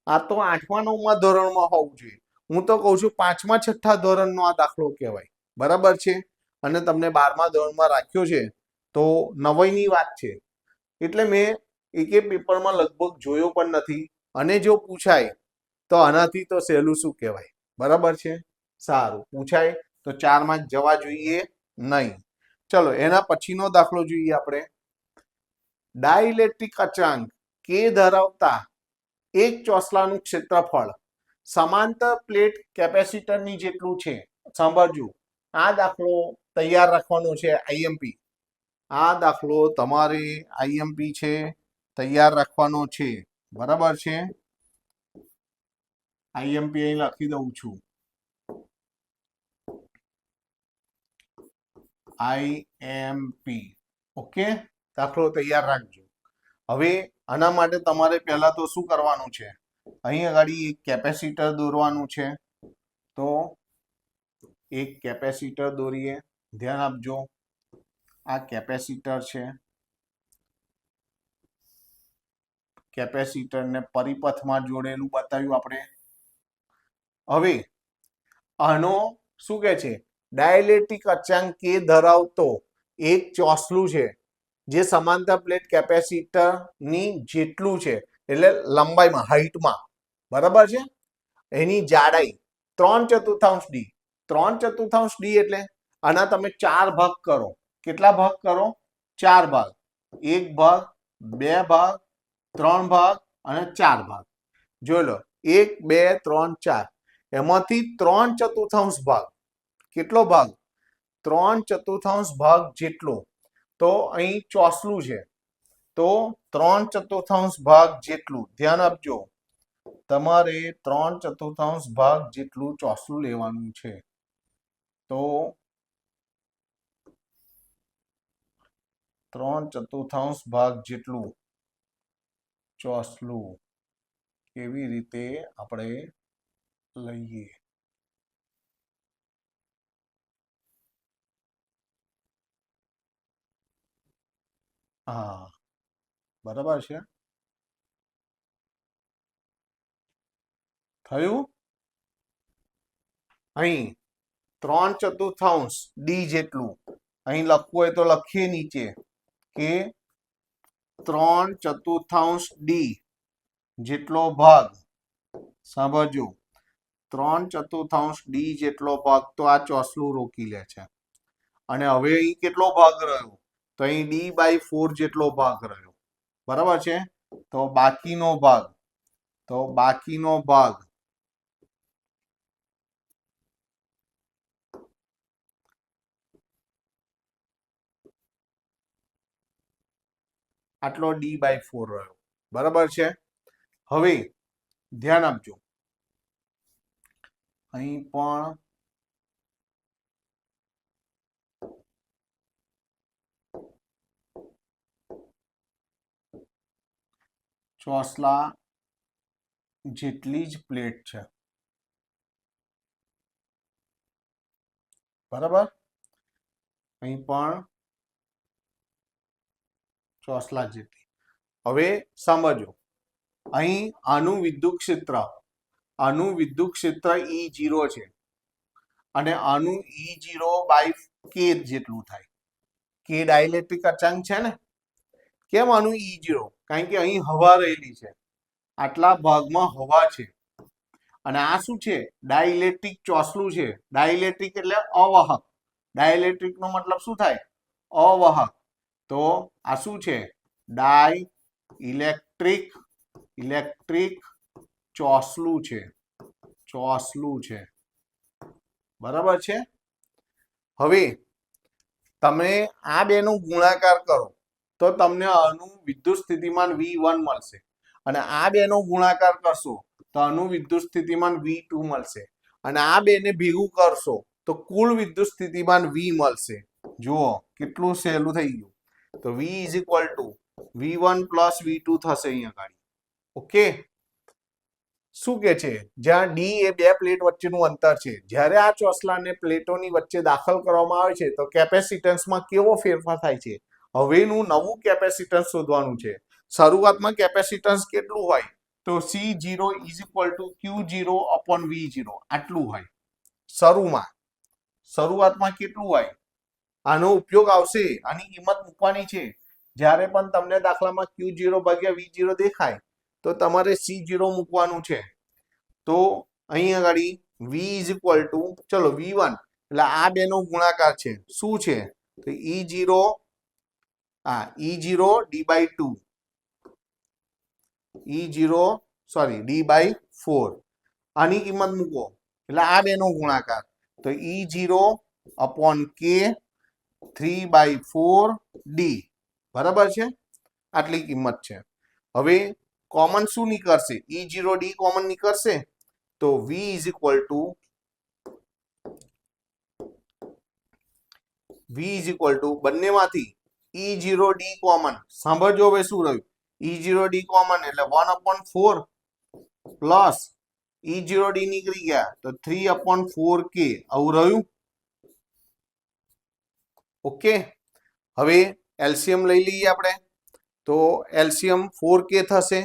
આ તો 8મા 9મા ધોરણમાં હોવું જોઈએ. હું તો કહું છું 5મા 6ઠા ધોરણનો આ દાખલો કહેવાય. બરાબર છે? અને તમને 12મા ધોરણમાં રાખ્યો છે તો નવાઈની વાત છે. એટલે મેં એકે પેપરમાં લગભગ જોયો પણ નથી, અને જો પૂછાય તો આનાથી તો સહેલું શું કહેવાય. બરાબર છે? સારું, પૂછાય તો 4માં જ જવા જોઈએ નહીં. ચલો એના પછીનો દાખલો જોઈએ આપણે. ડાઇલેક્ટ્રિક અચળાંક કે ધરાવતા એક ચોસલાનું ક્ષેત્રફળ સમાંતર પ્લેટ કેપેસિટરની જેટલું છે. સાંભળજો, આ દાખલો તૈયાર રાખવાનો છે. આઈએમપી, આ દાખલો તમારે આઈએમપી છે, તૈયાર રાખવાનો છે. બરાબર છે? આઈએમપી અહીં લખી દઉં છું. આઈએમપી, ઓકે, દાખલો તૈયાર રાખજો. હવે આના માટે તમારે પહેલા તો શું કરવાનું છે? અહીં આગળ એક કેપેસિટર દોરવાનું છે. તો એક કેપેસિટર દોરીએ. ધ્યાન આપજો, આ કેપેસિટર છે. કેપેસિટરને પરિપથમાં જોડેલું બતાવ્યું આપણે. હવે આનો શું કહે છે? ડાઇલેક્ટ્રિક અચળાંક કે ધરાવતો એક ચોસલું છે જે સમાંતર પ્લેટ કેપેસિટરની જેટલું છે, એટલે લંબાઈમાં, હાઈટમાં. બરાબર છે? એની જાડાઈ 3/4 ડી. 3/4 ડી એટલે આના તમે 4 ભાગ કરો. કેટલા ભાગ કરો? 4 ભાગ. 1 ભાગ, 2 ભાગ, 3 ભાગ અને 4 ભાગ. જોઈ લો, 1 2 3 4, એમાંથી 3/4 ભાગ. કેટલો ભાગ? 3/4 ભાગ જેટલો. તો અહીં ચોસલું છે, તો 3/4 ભાગ જેટલું. ધ્યાન આપજો, તમારે 3/4 ભાગ જેટલું ચોસલું લેવાનું છે. તો 3/4 ભાગ જેટલું ચોસલું કેવી રીતે આપણે લઈએ. હા, બરાબર છે. થયું. અહીં 3/4 ડી જેટલું અહીં લખવું હોય તો લખીએ નીચે કે 3/4 ડી જેટલો ભાગ, સાંભળજો, 3/4 ડી જેટલો ભાગ તો આ ચોસલું રોકી લે છે. અને હવે અહીં કેટલો ભાગ રહ્યો? તો અહીં D/4 જેટલો ભાગ રહ્યો. બરાબર છે. તો બાકીનો ભાગ આટલો D/4 રહ્યો. બરાબર છે. હવે ધ્યાન આપજો, અહીં પણ ચોસલા જેટલી જ પ્લેટ છે. બરાબર. અહીં પણ ચોસલા જેટલી. હવે સમજો, અહીં આનું વિદ્યુત ક્ષેત્ર E0 છે અને આનું E0/k જેટલું થાય. કે ડાઇલેક્ટ્રિક અચાંક છે ને. કેમ આનું E0? કારણ કે અહીં હવા રહેલી છે, આટલા ભાગમાં હવા છે અને આ શું છે? ડાઇલેક્ટ્રિક ચોસલું છે. ડાઇલેક્ટ્રિક એટલે અવાહક. ડાઇલેક્ટ્રિક નો મતલબ શું થાય? અવાહક. તો આ શું છે? ઇલેક્ટ્રિક ચોસલું છે. બરાબર છે. હવે તમે આ બેનો ગુણાકાર કરો તો તમને આનું વિદ્યુત સ્થિતિમાન V1 મળશે અને આ બેનો ગુણાકાર કરશો તો આનું વિદ્યુત સ્થિતિમાન V2 મળશે અને આ બેને ભેગું કરશો તો કુલ વિદ્યુત સ્થિતિમાન V મળશે. જુઓ કેટલું સહેલું થઈ ગયું. તો V = V1 + V2 થશે અહીંયા આગળ. ઓકે. શું કે છે? જ્યાં ડી એ બે પ્લેટ વચ્ચેનું અંતર છે, જ્યારે આ ચોસલાને પ્લેટોની વચ્ચે દાખલ કરવામાં આવે છે તો કેપેસિટન્સમાં કેવો ફેરફાર થાય છે? હવેનું નવું કેપેસિટન્સ શોધવાનું છે. શરૂઆતમાં કેપેસિટન્સ કેટલું હોય? તો C0 = Q0/V0 આટલું હોય. શરૂઆતમાં કેટલું હોય? આનો ઉપયોગ આવશે, આની કિંમત મૂકવાની છે. જ્યારે પણ તમને દાખલામાં Q0/V0 દેખાય તો તમારે C0 મૂકવાનું છે. તો અહીં આગળ V ચલો V1 એટલે આ બેનો ગુણાકાર છે. શું છે? તો E0 D/4 આની કિંમત મૂકો એટલે આ બેનો ગુણાકાર તો E0/k 3/4D. બરાબર છે. આટલી કિંમત છે. હવે કોમન શું નીકળશે? E0D કોમન નીકળશે તો V = બંનેમાંથી E0D કોમન. સાંભળજો હવે શું રહ્યું? E0D કોમન એટલે 1/4 પ્લસ E0D નીકળી ગયા તો 3/4k આવું રહ્યું. ઓકે. હવે એલસીએમ લઈ લઈએ આપણે તો એલસીએમ 4k થશે.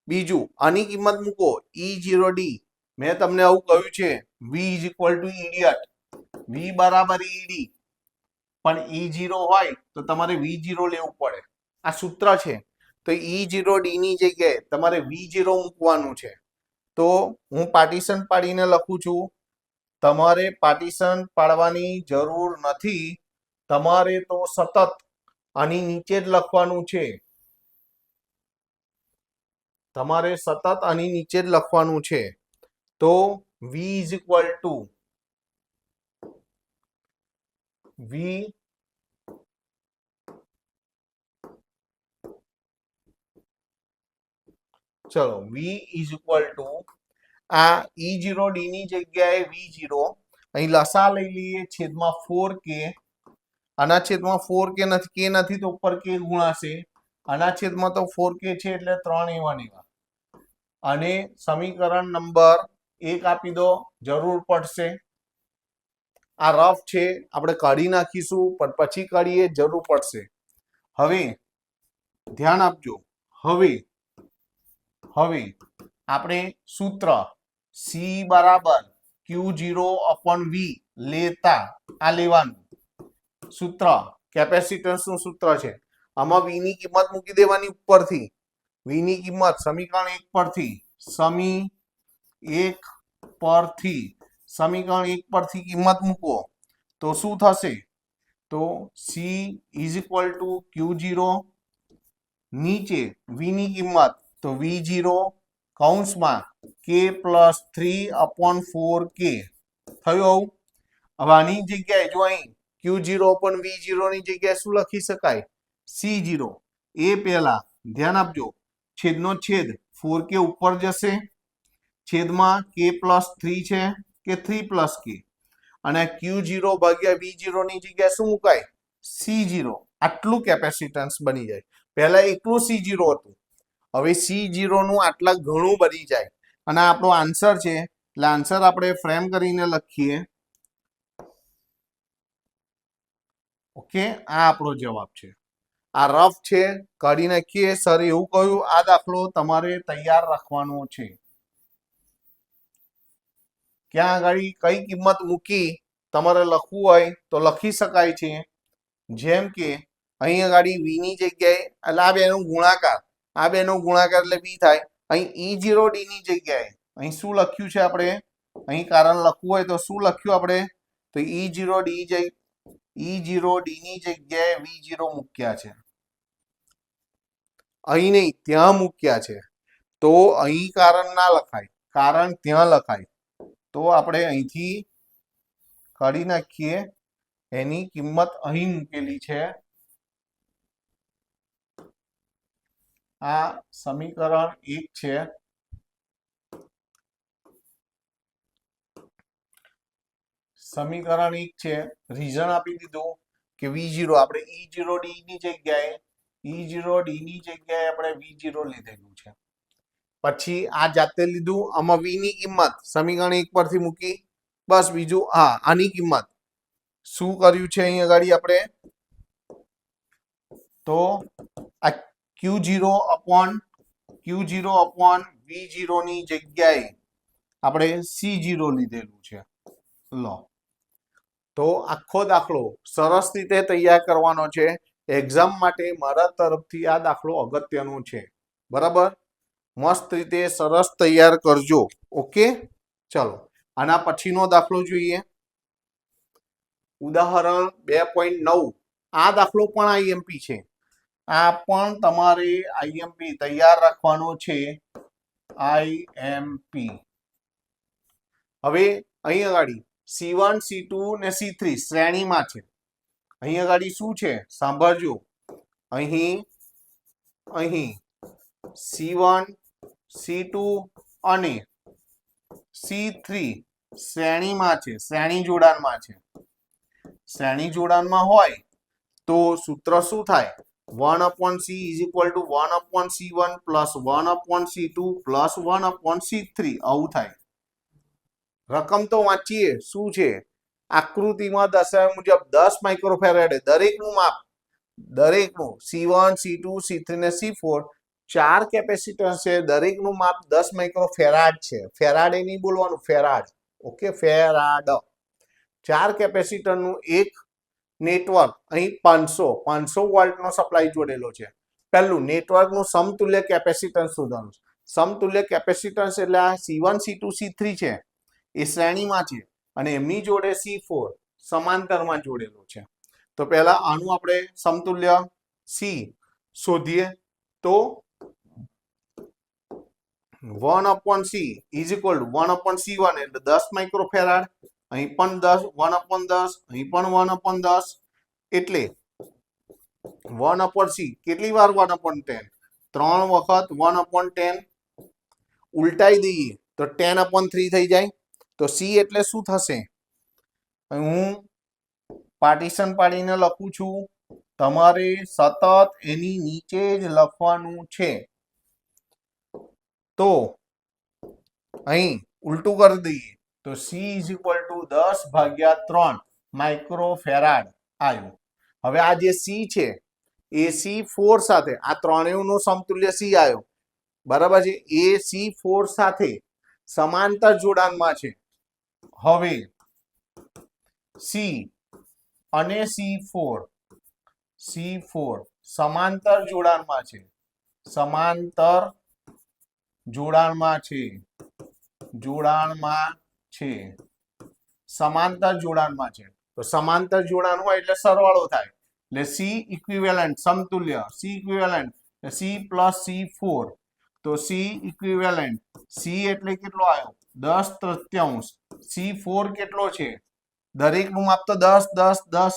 બીજું આની કિંમત મૂકો E0D. મેં તમને આવું કહ્યું છે V = ઇડિયટ. V બરાબર ED પણ E0 હોય તો તમારે V0 લેવું પડે. આ સૂત્ર છે. તો E0D ની જગ્યાએ તમારે V0 મૂકવાનું છે. તો હું પાર્ટીશન પાડીને લખું છું. તમારે પાર્ટીશન પાડવાની જરૂર નથી. તમારે તો સતત આની નીચે જ લખવાનું છે. તો V ચલો V આ E0D ની જગ્યાએ V0 અહીં લસા લઈ લઈએ છેદમાં 4k. આના છેદમાં 4k નથી, k નથી તો ઉપર k ગુણાશે. આના છેદમાં તો 4k છે એટલે 3 એવા ને એવા. અને સમીકરણ નંબર 1 આપી દો, જરૂર પડશે. આ રફ છે, આપણે કાઢી નાખીશું પણ પછી કાઢીએ, જરૂર પડશે. હવે ધ્યાન આપજો. હવે આપણે સૂત્ર સી બરાબર Q0/V લેતા આ લેવાનું સૂત્ર કેપેસિટન્સ નું સૂત્ર છે. આમાં V ની કિંમત મૂકી દેવાની ઉપરથી. V ની કિંમત સમીકરણ 1 પરથી સમીકરણ 1 પરથી કિંમત મૂકો તો શું થશે? તો C = Q0 નીચે V ની કિંમત તો V0 કૌંસમાં K + 3/4K થયું. હવે આની જગ્યાએ જો અહીં Q0/V0 ની જગ્યાએ શું લખી શકાય? C0. એ પહેલા ધ્યાન આપજો, છેદનો છેદ 4K ઉપર જશે, છેદમાં K + 3 છે કે 3 + K, અને Q0/V0 ની જગ્યાએ શું મુકાય? C0. આટલું કેપેસિટન્સ બની જાય. પહેલા એકલું C0 હતું, હવે C0 નું આટલા ઘણું બની જાય. અને આપણો આન્સર છે, એટલે આન્સર આપણે ફ્રેમ કરીને લખીએ. ઓકે, આ આપણો જવાબ છે. આ રફ છે, કાઢી નાખીએ. સર એવું કહ્યું આ દાખલો તમારે તૈયાર રાખવાનો છે. ક્યાં આગળ કઈ કિંમત મૂકી તમારે લખવું હોય તો લખી શકાય છે. જેમ કે અહીં આગળ V ની જગ્યાએ એટલે આ બેનો ગુણાકાર, આ બેનો ગુણાકાર એટલે V થાય. અહીં E0D ની જગ્યાએ અહીં શું લખ્યું છે આપણે? અહીં કારણ લખવું હોય તો શું લખ્યું આપણે? તો E0D ની જગ્યાએ V0 મૂક્યા છે. અહીં નહીં, ત્યાં મૂક્યા છે. તો અહીં કારણ ના લખાય, કારણ ત્યાં લખાય. તો આપણે અહીંથી કાઢી નાખીએ. એની કિંમત અહીં મૂકેલી છે. આ સમીકરણ 1 છે. સમીકરણ 1 છે. રીઝન આપી દીધું કે V0 આપણે E0D ની જગ્યાએ આપણે V0 લીધેલું છે. પછી આ જાતે લીધું, આમાં V ની કિંમત સમીકરણ 1 પરથી મૂકી, બસ. બીજું આની કિંમત શું કર્યું છે અહીં આગળ આપણે? તો આ Q0/V0 ની જગ્યાએ આપણે C0 લીધેલું છે. લો, તો આખો દાખલો સરસ રીતે તૈયાર કરવાનો છે. એક્ઝામ માટે મારા તરફથી આ દાખલો અગત્યનો છે. બરાબર, મસ્ત રીતે સરસ તૈયાર કરજો. ઓકે, ચલો આના પછીનો દાખલો જોઈએ. ઉદાહરણ 2.9. આ દાખલો પણ IMP છે. આ પણ તમારે IMP તૈયાર રાખવાનો છે. IMP. હવે અહીં આગળ C1, C2 ને C3 શ્રેણીમાં છે. અહીં આગળ શું છે સાંભળજો. અહીં C1, C2 અને C3 શ્રેણીમાં છે, શ્રેણી જોડાણમાં છે. શ્રેણી જોડાણમાં હોય તો સૂત્ર શું થાય? 1/C = 1/C1 + 1/C2 + 1/C3. આવું થાય. રકમ તો વાંચીએ. શું છે? આકૃતિમાં દર્શાવ્યા મુજબ 10 માઇક્રોફેરાડે દરેકનું માપ, દરેકનું C1, C2, C3 ને C4 4 કેપેસિટન્સ છે. દરેકનું માપ 10 માઇક્રોફેરાડ છે. ફેરાડે નહીં બોલવાનું, ફેરાડ. Okay, farad. 4 કેપેસિટરનું એક નેટવર્ક અહીં 500 વોલ્ટનો સપ્લાય જોડેલો છે. પહેલું નેટવર્કનું સમતુલ્ય કેપેસિટન્સ શોધવાનું. સમતુલ્ય કેપેસિટન્સ એટલે આ C1, C2, C3 છે, એ શ્રેણીમાં છે અને એમની જોડે C4 સમાંતરમાં જોડેલો છે. તો પહેલા આનું આપણે સમતુલ્ય C શોધીએ. તો 1/C = 1/C1 એટલે 10 માઇક્રોફેરાડ. અહીં પણ 1/10, અહીં પણ 1/10 એટલે 1/C કેટલી વાર 1/10? 3 વખત 1/10. ઉલટાઈ દઈએ તો 10/3 થઈ જાય. તો C એટલે શું થશે? હું પાર્ટીશન પાડીને લખું છું, તમારે સતત એની નીચે જ લખવાનું છે. તો અહીં ઉલટું કરી દઈએ તો C is equal two 10/3 microfarad આવ્યું. હવે આ જે C છે એ C4 સાથે આ ત્રણેયનો સમતુલ્ય C આવ્યો બરાબર છે. એ C4 સાથે સમાંતર જોડાણમાં છે. હવે C અને C4 સમાંતર જોડાણમાં છે. સમાંતર જોડાણમાં છે. સમાંતર જોડાણમાં છે. તો સમાંતર જોડાણ હોય એટલે સરવાળો થાય એટલે C ઇક્વિવેલન્ટ સમતુલ્ય C equivalent C plus C4 તો C ઇક્વિવેલન્ટ C એટલે કેટલો આવ્યો 10/3 C4 કેટલો છે દરેકનું માપ તો 10 10 10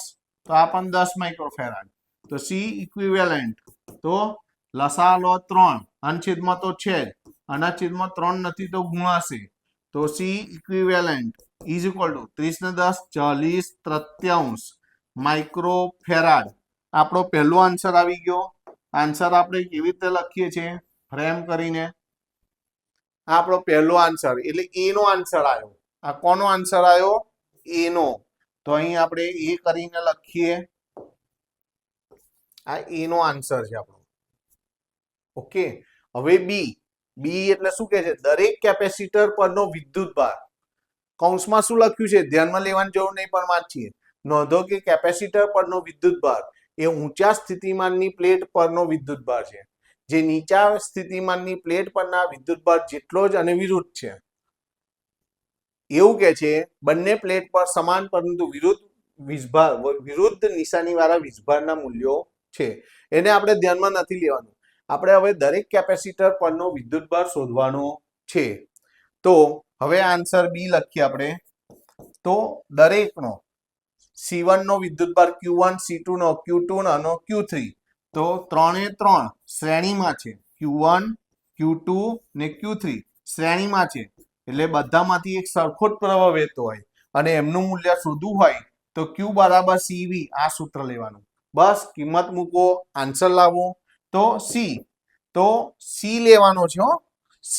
તો આ પણ 10 માઇક્રોફેરાડ તો C ઇક્વિવેલન્ટ તો લસા લો 3 અને છેદમાં તો છે જ આના છેદમાં 3 નથી તો ગુણાશે તો C equivalent is equal two 30 ને 10 40/3 માઇક્રોફેરાડ. આપણો પહેલો આન્સર આવી ગયો. આન્સર આપણે કેવી રીતે લખીએ છીએ ફ્રેમ કરીને આપણો પહેલો આન્સર એટલે એ નો આન્સર આવ્યો. આ કોનો આન્સર આવ્યો એ નો તો અહીં આપણે એ કરીને લખીએ આ એ નો આન્સર છે આપણો. ઓકે હવે બી એટલે શું કહે છે દરેક કેપેસિટર પરનો વિદ્યુતભાર કૌંસમાં શું લખ્યું છે ધ્યાનમાં લેવાની જરૂર નહીં પણ વાંચીએ. નોંધો કે કેપેસિટર પરનો વિદ્યુતભાર એ ઊંચા સ્થિતિમાનની પ્લેટ પરનો વિદ્યુતભાર છે જે નીચા સ્થિતિમાનની પ્લેટ પરના વિદ્યુતભાર જેટલો જ અને વિરુદ્ધ છે. એવું કે છે બંને પ્લેટ પર સમાન પરંતુ વિરુદ્ધ નિશાનીવાળા વીજભારના મૂલ્યો છે. એને આપણે ધ્યાનમાં નથી લેવાનું. આપણે હવે દરેક કેપેસિટર પરનો વિદ્યુતભાર શોધવાનો છે. તો હવે આન્સર બી લખીએ આપણે તો દરેકનો C1 નો વિદ્યુતભાર Q1 C2 નો Q2 નો Q3 તો 3 શ્રેણીમાં છે. Q1 Q2 ને Q3 શ્રેણીમાં છે એટલે બધામાંથી એક સરખો જ પ્રવાહ વહેતો હોય અને એમનું મૂલ્ય શોધવું હોય તો Q બરાબર CV આ સૂત્ર લેવાનું. બસ કિંમત મૂકો આન્સર લાવો તો C લેવાનો છે હો. C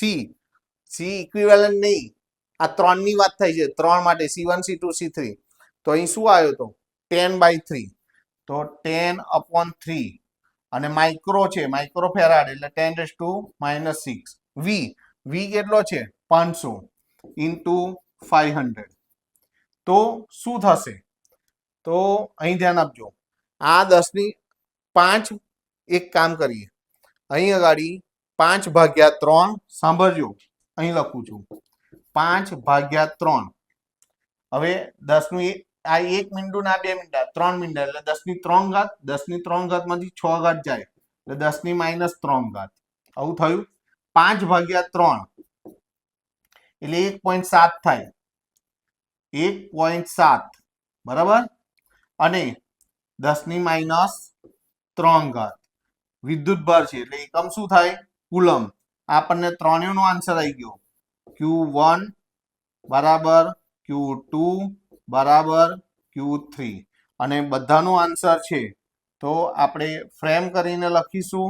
ઇક્વિવેલન્ટ નહીં આ 3 ની વાત થઈ છે 3 માટે C1 C2 C3 તો અહીં શું આવ્યો તો 10/3 તો 10/3 અને માઇક્રો છે માઇક્રોફેરાડ એટલે 10⁻⁻6 V કેટલો છે 500 × 500 તો શું થશે તો અહીં ધ્યાન આપજો આ 10⁵ એક કામ કરીએ અહીં અગાડી 5/3 સાંભળજો અહીં લખું છું 5/3 હવે 10 આ 1 મિનિટ ના 2 મિનિટ 3 મિનિટ એટલે 10⁻³ 10⁻³ માંથી 6 ઘાત જાય એટલે 10⁻³ આવું થયું 5/3 એટલે 1.7 થાય 1.7 બરાબર અને 10⁻³ વિદ્યુતભાર છે એટલે એકમ શું થાય કુલમ. આપણને ત્રણેયનો આન્સર આવી ગયો Q1 બરાબર Q2 બરાબર Q3 અને બધાનો આન્સર છે તો આપણે ફ્રેમ કરીને લખીશું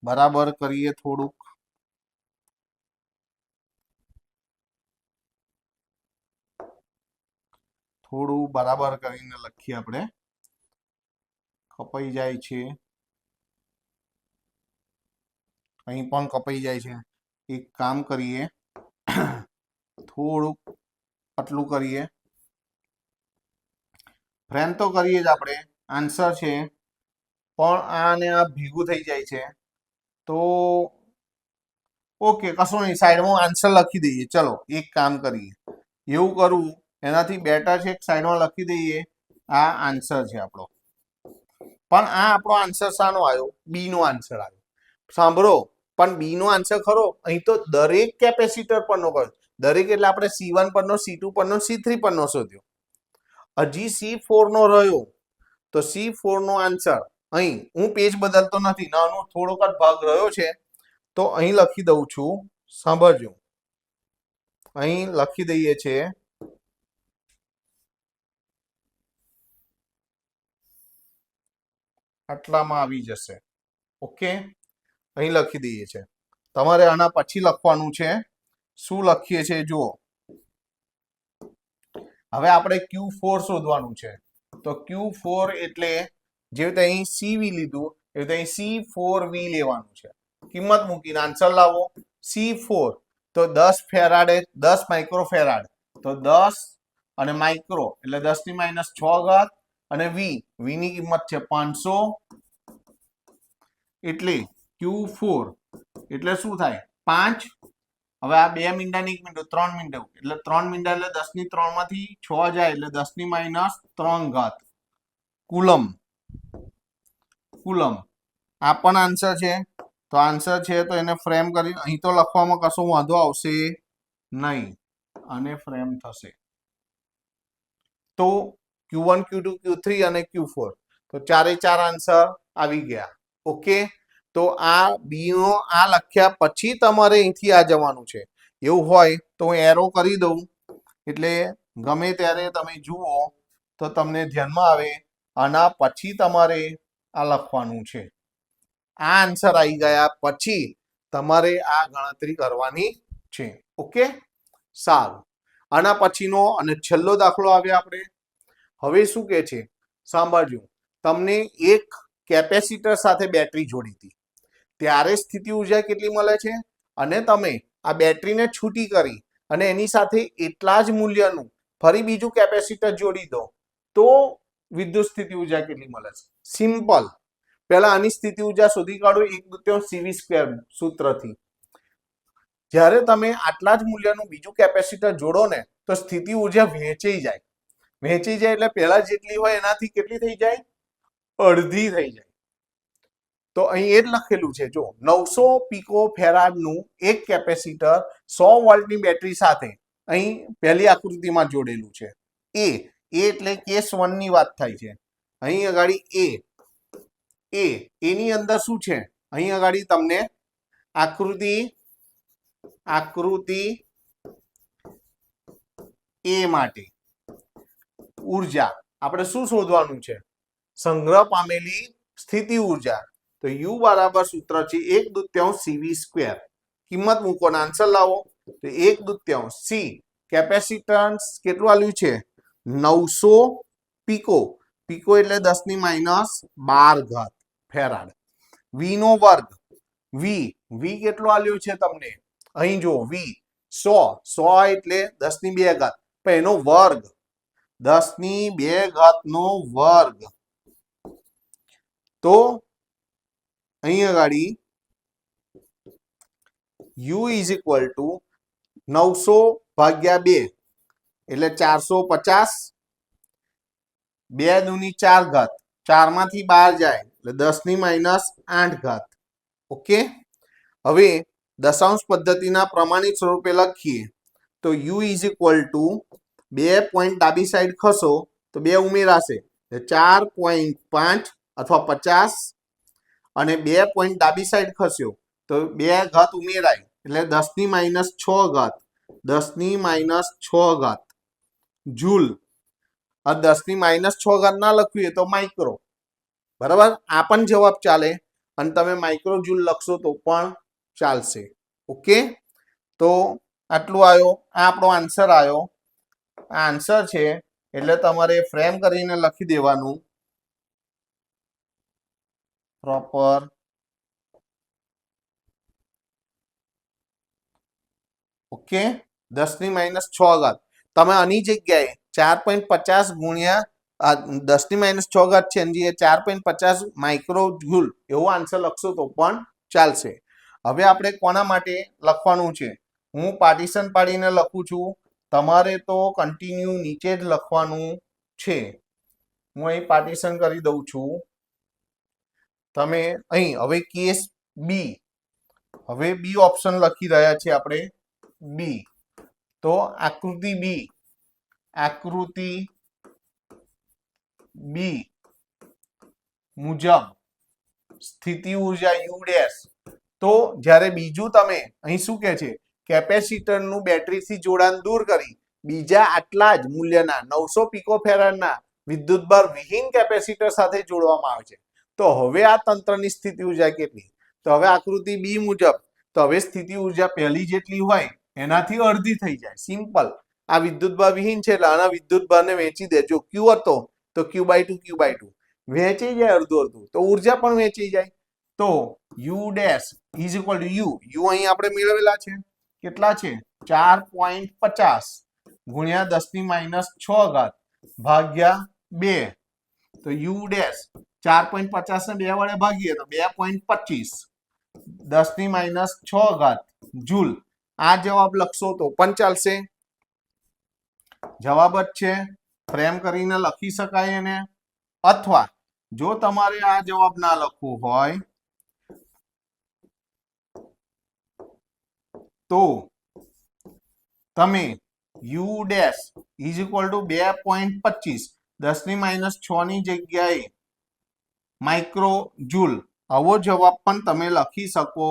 બરાબર કરીએ થોડુંક બરાબર કરીને લખીએ આપણે કપાઈ જાય છે અહીં પણ કપાઈ જાય છે એક કામ કરીએ થોડુંક આટલું કરીએ ફ્રેમ તો કરીએ જ આપણે આન્સર છે પણ આને આ ભેગું થઈ જાય છે તો ઓકે કશું નહીં સાઈડમાં આન્સર લખી દઈએ ચલો એક કામ કરીએ એવું કરવું એનાથી બેટર છે સાઈડમાં લખી દઈએ આ આન્સર છે આપણો પણ આ આપણો આન્સર શાનો આવ્યો બી નો આન્સર આવ્યો સાંભળો પણ બી નો આન્સર ખરો અહીં તો દરેક કેપેસિટર પરનો કર્યો દરેક એટલે આપણે C1 પરનો C2 પરનો C3 પરનો શોધ્યો હજી C4 નો રહ્યો તો C4 નો આન્સર અહીં હું પેજ બદલતો નથી નાનો થોડોક જ ભાગ રહ્યો છે તો અહીં લખી દઉં છું સાંભળજો અહીં લખી દઈએ છે આટલામાં આવી જશે ઓકે અહીં લખી દઈએ છે. તમારે આના પછી લખવાનું છે. શું લખીએ છીએ જુઓ. હવે આપણે Q4 શોધવાનું છે. તો Q4 એટલે જે રીતે અહીં CV લીધું એ રીતે અહીં C4V લેવાનું છે. કિંમત મૂકીને આન્સર લાવો. C4 તો 10 ફેરાડે 10 માઇક્રોફેરાડ તો 10 અને માઇક્રો એટલે 10 ની -6 ઘાત અને V ની કિંમત છે 500 એટલે Q4 એટલે શું થાય 5. હવે આ 2 મીંડાની 1 મીંડો 3 મીંડો એટલે 3 મીંડા એટલે 10 ની 3 માંથી 6 જાય એટલે 10 ની -3 ઘાત કુલમ. આ પણ આન્સર છે. તો આન્સર છે તો એને ફ્રેમ કરી અહીં તો લખવામાં કશો વાંધો આવશે નહીં અને ફ્રેમ થશે. તો Q1 Q2 Q3 અને Q4 તો ચારે ચાર આન્સર આવી ગયા. ઓકે. તો આ બી નો આ લખ્યા પછી તમારે અહીંથી આ જવાનું છે. એવું હોય તો હું એરો કરી દઉં એટલે ગમે ત્યારે તમે જુઓ તો તમને ધ્યાનમાં આવે. આના પછી તમારે આ લખવાનું છે. આ આન્સર આવી ગયા પછી તમારે આ ગણતરી કરવાની છે. ઓકે સારું. આના પછીનો અને છેલ્લો દાખલો આવે આપણે. હવે શું કે છે સાંભળજો. તમને એક કેપેસિટર સાથે બેટરી જોડી હતી ત્યારે સ્થિતિ ઉર્જા કેટલી મળે છે અને તમે આ બેટરીને છૂટી કરી અને એની સાથે એટલા જ મૂલ્યનું ફરી બીજું કેપેસિટર જોડી દો તો વિદ્યુત સ્થિતિ ઉર્જા કેટલી મળે છે. સિમ્પલ. પહેલા આની સ્થિતિ ઉર્જા શોધી કાઢો 1/2 CV² સૂત્રથી. જ્યારે તમે આટલા જ મૂલ્યનું બીજું કેપેસિટર જોડો ને તો સ્થિતિ ઉર્જા વહેંચાઈ જાય. એટલે પહેલા જેટલી હોય એનાથી કેટલી થઈ જાય અડધી થઈ જાય. તો અહીં એ જ લખેલું છે જો 900 પીકો ફેરાડનું એક કેપેસિટર 100 વોલ્ટની બેટરી સાથે અહીં પહેલી આકૃતિમાં જોડેલું છે. એ એટલે કેસ 1 ની વાત થાય છે. અહીં આગળ એની અંદર શું છે અહીં આગળ તમને આકૃતિ એ માટે ઉર્જા આપણે શું શોધવાનું છે સંગ્રહ પામેલી સ્થિતિ ઉર્જા. તો U બરાબર સૂત્ર છે 1/2 CV². કિંમત મૂકો ને આન્સર લાવો. તો 1/2 C કેપેસિટન્સ કેટલું આલ્યું છે 900 પીકો એટલે 10 ની -12 ઘાત ફેરાડ. V નો વર્ગ V કેટલો આલ્યો છે તમને અહીં જો V 100 એટલે 10 ની 2 ઘાત પણ એનો વર્ગ 10 ની 2 ઘાતનો વર્ગ. તો અહીં આગળ U = 900 ભાગ્યા 2 એટલે 450 2 દુની 4 ઘાત 4 માંથી 12 જાય એટલે 10 ની -8 ઘાત. ઓકે. હવે દશાંશ પદ્ધતિના પ્રમાણિત સ્વરૂપે લખીએ તો U = 2 પોઈન્ટ ડાબી સાઈડ ખસો તો 2 ઉમેરાશે 4.5 અથવા 50 અને 2 પોઈન્ટ ડાબી સાઈડ ખસ્યો તો 2 ઘાત ઉમેરાય એટલે 10 ની -6 ઘાત 10 ની -6 ઘાત જૂલ. આ 10 ની -6 ઘાત ના લખવી તો માઇક્રો. બરાબર. આ પણ જવાબ ચાલે અને તમે માઇક્રો જૂલ લખશો તો પણ ચાલશે. ઓકે. તો આટલું આવ્યો. આ આપણો આન્સર આવ્યો. આ આન્સર છે એટલે તમારે ફ્રેમ કરીને લખી દેવાનું પ્રોપર. ઓકે. 10 ની -6 ઘાત તમે આની જગ્યાએ 4.50 ગુણ્યા 10 ની -6 ઘાત છે એની જગ્યાએ 4.50 માઇક્રો જૂલ એવો આન્સર લખશો તો પણ ચાલશે. હવે આપણે કોના માટે લખવાનું છે હું પાર્ટીશન પાડીને લખું છું. તમારે તો કન્ટિન્યુ નીચે જ લખવાનું છે. હું અહીં પાર્ટીશન કરી દઉં છું. તમે અહીં હવે કેસ બી. હવે બી ઓપ્શન લખી રહ્યા છે આપણે બી. તો આકૃતિ બી મુજબ સ્થિતિ ઉર્જા U'. તો જ્યારે બીજું તમે અહીં શું કહે છે કેપેસિટરનું બેટરીથી જોડાણ દૂર કરી બીજા આટલા જ મૂલ્યના 900 પીકોફેરાડના વિદ્યુતભાર વિહીન કેપેસિટર સાથે જોડવામાં આવે છે. તો હવે આ તંત્રની સ્થિતિ ઉર્જા કેટલી તો હવે આકૃતિ બી મુજબ તો હવે સ્થિતિ ઉર્જા પહેલી જેટલી હોય એનાથી અડધી થઈ જાય. સિમ્પલ. આ વિદ્યુતભાર વિહીન છે એટલે આના વિદ્યુતભારને વેચી દેજો. ક્યુ હતો તો Q/2 વહેંચી જાય અડધું અડધું, તો ઉર્જા પણ વહેંચી જાય. તો U dash is equal to you અહીં આપણે મેળવેલા છે, કેટલા છે 4.50 ગુણ્યા 10⁻6 ભાગ્યા 2. તો U ડેશ 4.50 ને 2 વડે ભાગીએ તો 2.25 10⁻6 જૂલ. આ જવાબ લખશો તો પણ ચાલશે, જવાબ જ છે. ફ્રેમ કરીને લખી શકાય એને. અથવા જો તમારે આ જવાબ ના લખવું હોય તો તમે U dash is equal two 2.25 10⁻6 ની જગ્યાએ માઇક્રો જૂલ આવો જવાબ પણ તમે લખી શકો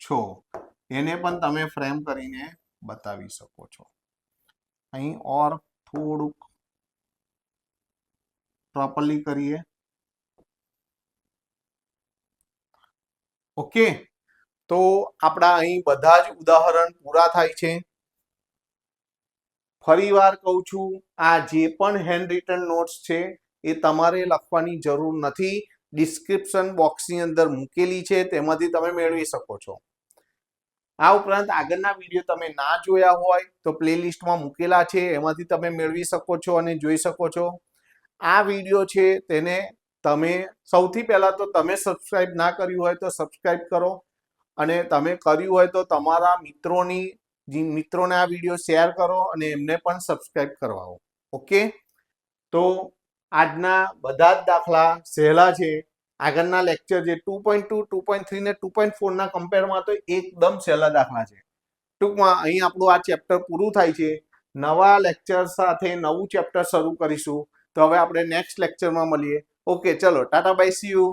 છો. એને પણ તમે ફ્રેમ કરીને બતાવી શકો છો. અહીં ઓર થોડુંક પ્રોપરલી કરીએ. ઓકે, તો આપણા અહીં બધા જ ઉદાહરણ પૂરા થાય છે. ફરીવાર કહું છું, આ જે પણ હેન્ડ રિટન નોટ્સ છે એ તમારે લખવાની જરૂર નથી. ડિસ્ક્રિપ્શન બોક્સની અંદર મૂકેલી છે, તેમાંથી તમે મેળવી શકો છો. આ ઉપરાંત આગળના વિડીયો તમે ના જોયા હોય તો પ્લેલિસ્ટમાં મૂકેલા છે, એમાંથી તમે મેળવી શકો છો અને જોઈ શકો છો. આ વિડીયો છે તેને તમે સૌથી પહેલા તો તમે સબસ્ક્રાઇબ ના કર્યું હોય તો સબસ્ક્રાઇબ કરો, અને તમે કર્યું હોય તો તમારા મિત્રોને આ વિડીયો શેર કરો અને એમને પણ સબસ્ક્રાઇબ કરવાઓ. ઓકે, તો આજના બધા જ દાખલા સહેલા છે. આગળના લેક્ચર જે 2.2, 2.3 ને 2.4 ના કમ્પેરમાં તો એકદમ સહેલા દાખલા છે. ટૂંકમાં અહીં આપણું આ ચેપ્ટર પૂરું થાય છે. નવા લેક્ચર સાથે નવું ચેપ્ટર શરૂ કરીશું. તો હવે આપણે નેક્સ્ટ લેક્ચરમાં મળીએ. ઓકે, ચલો ટાટા બાય, સી યુ.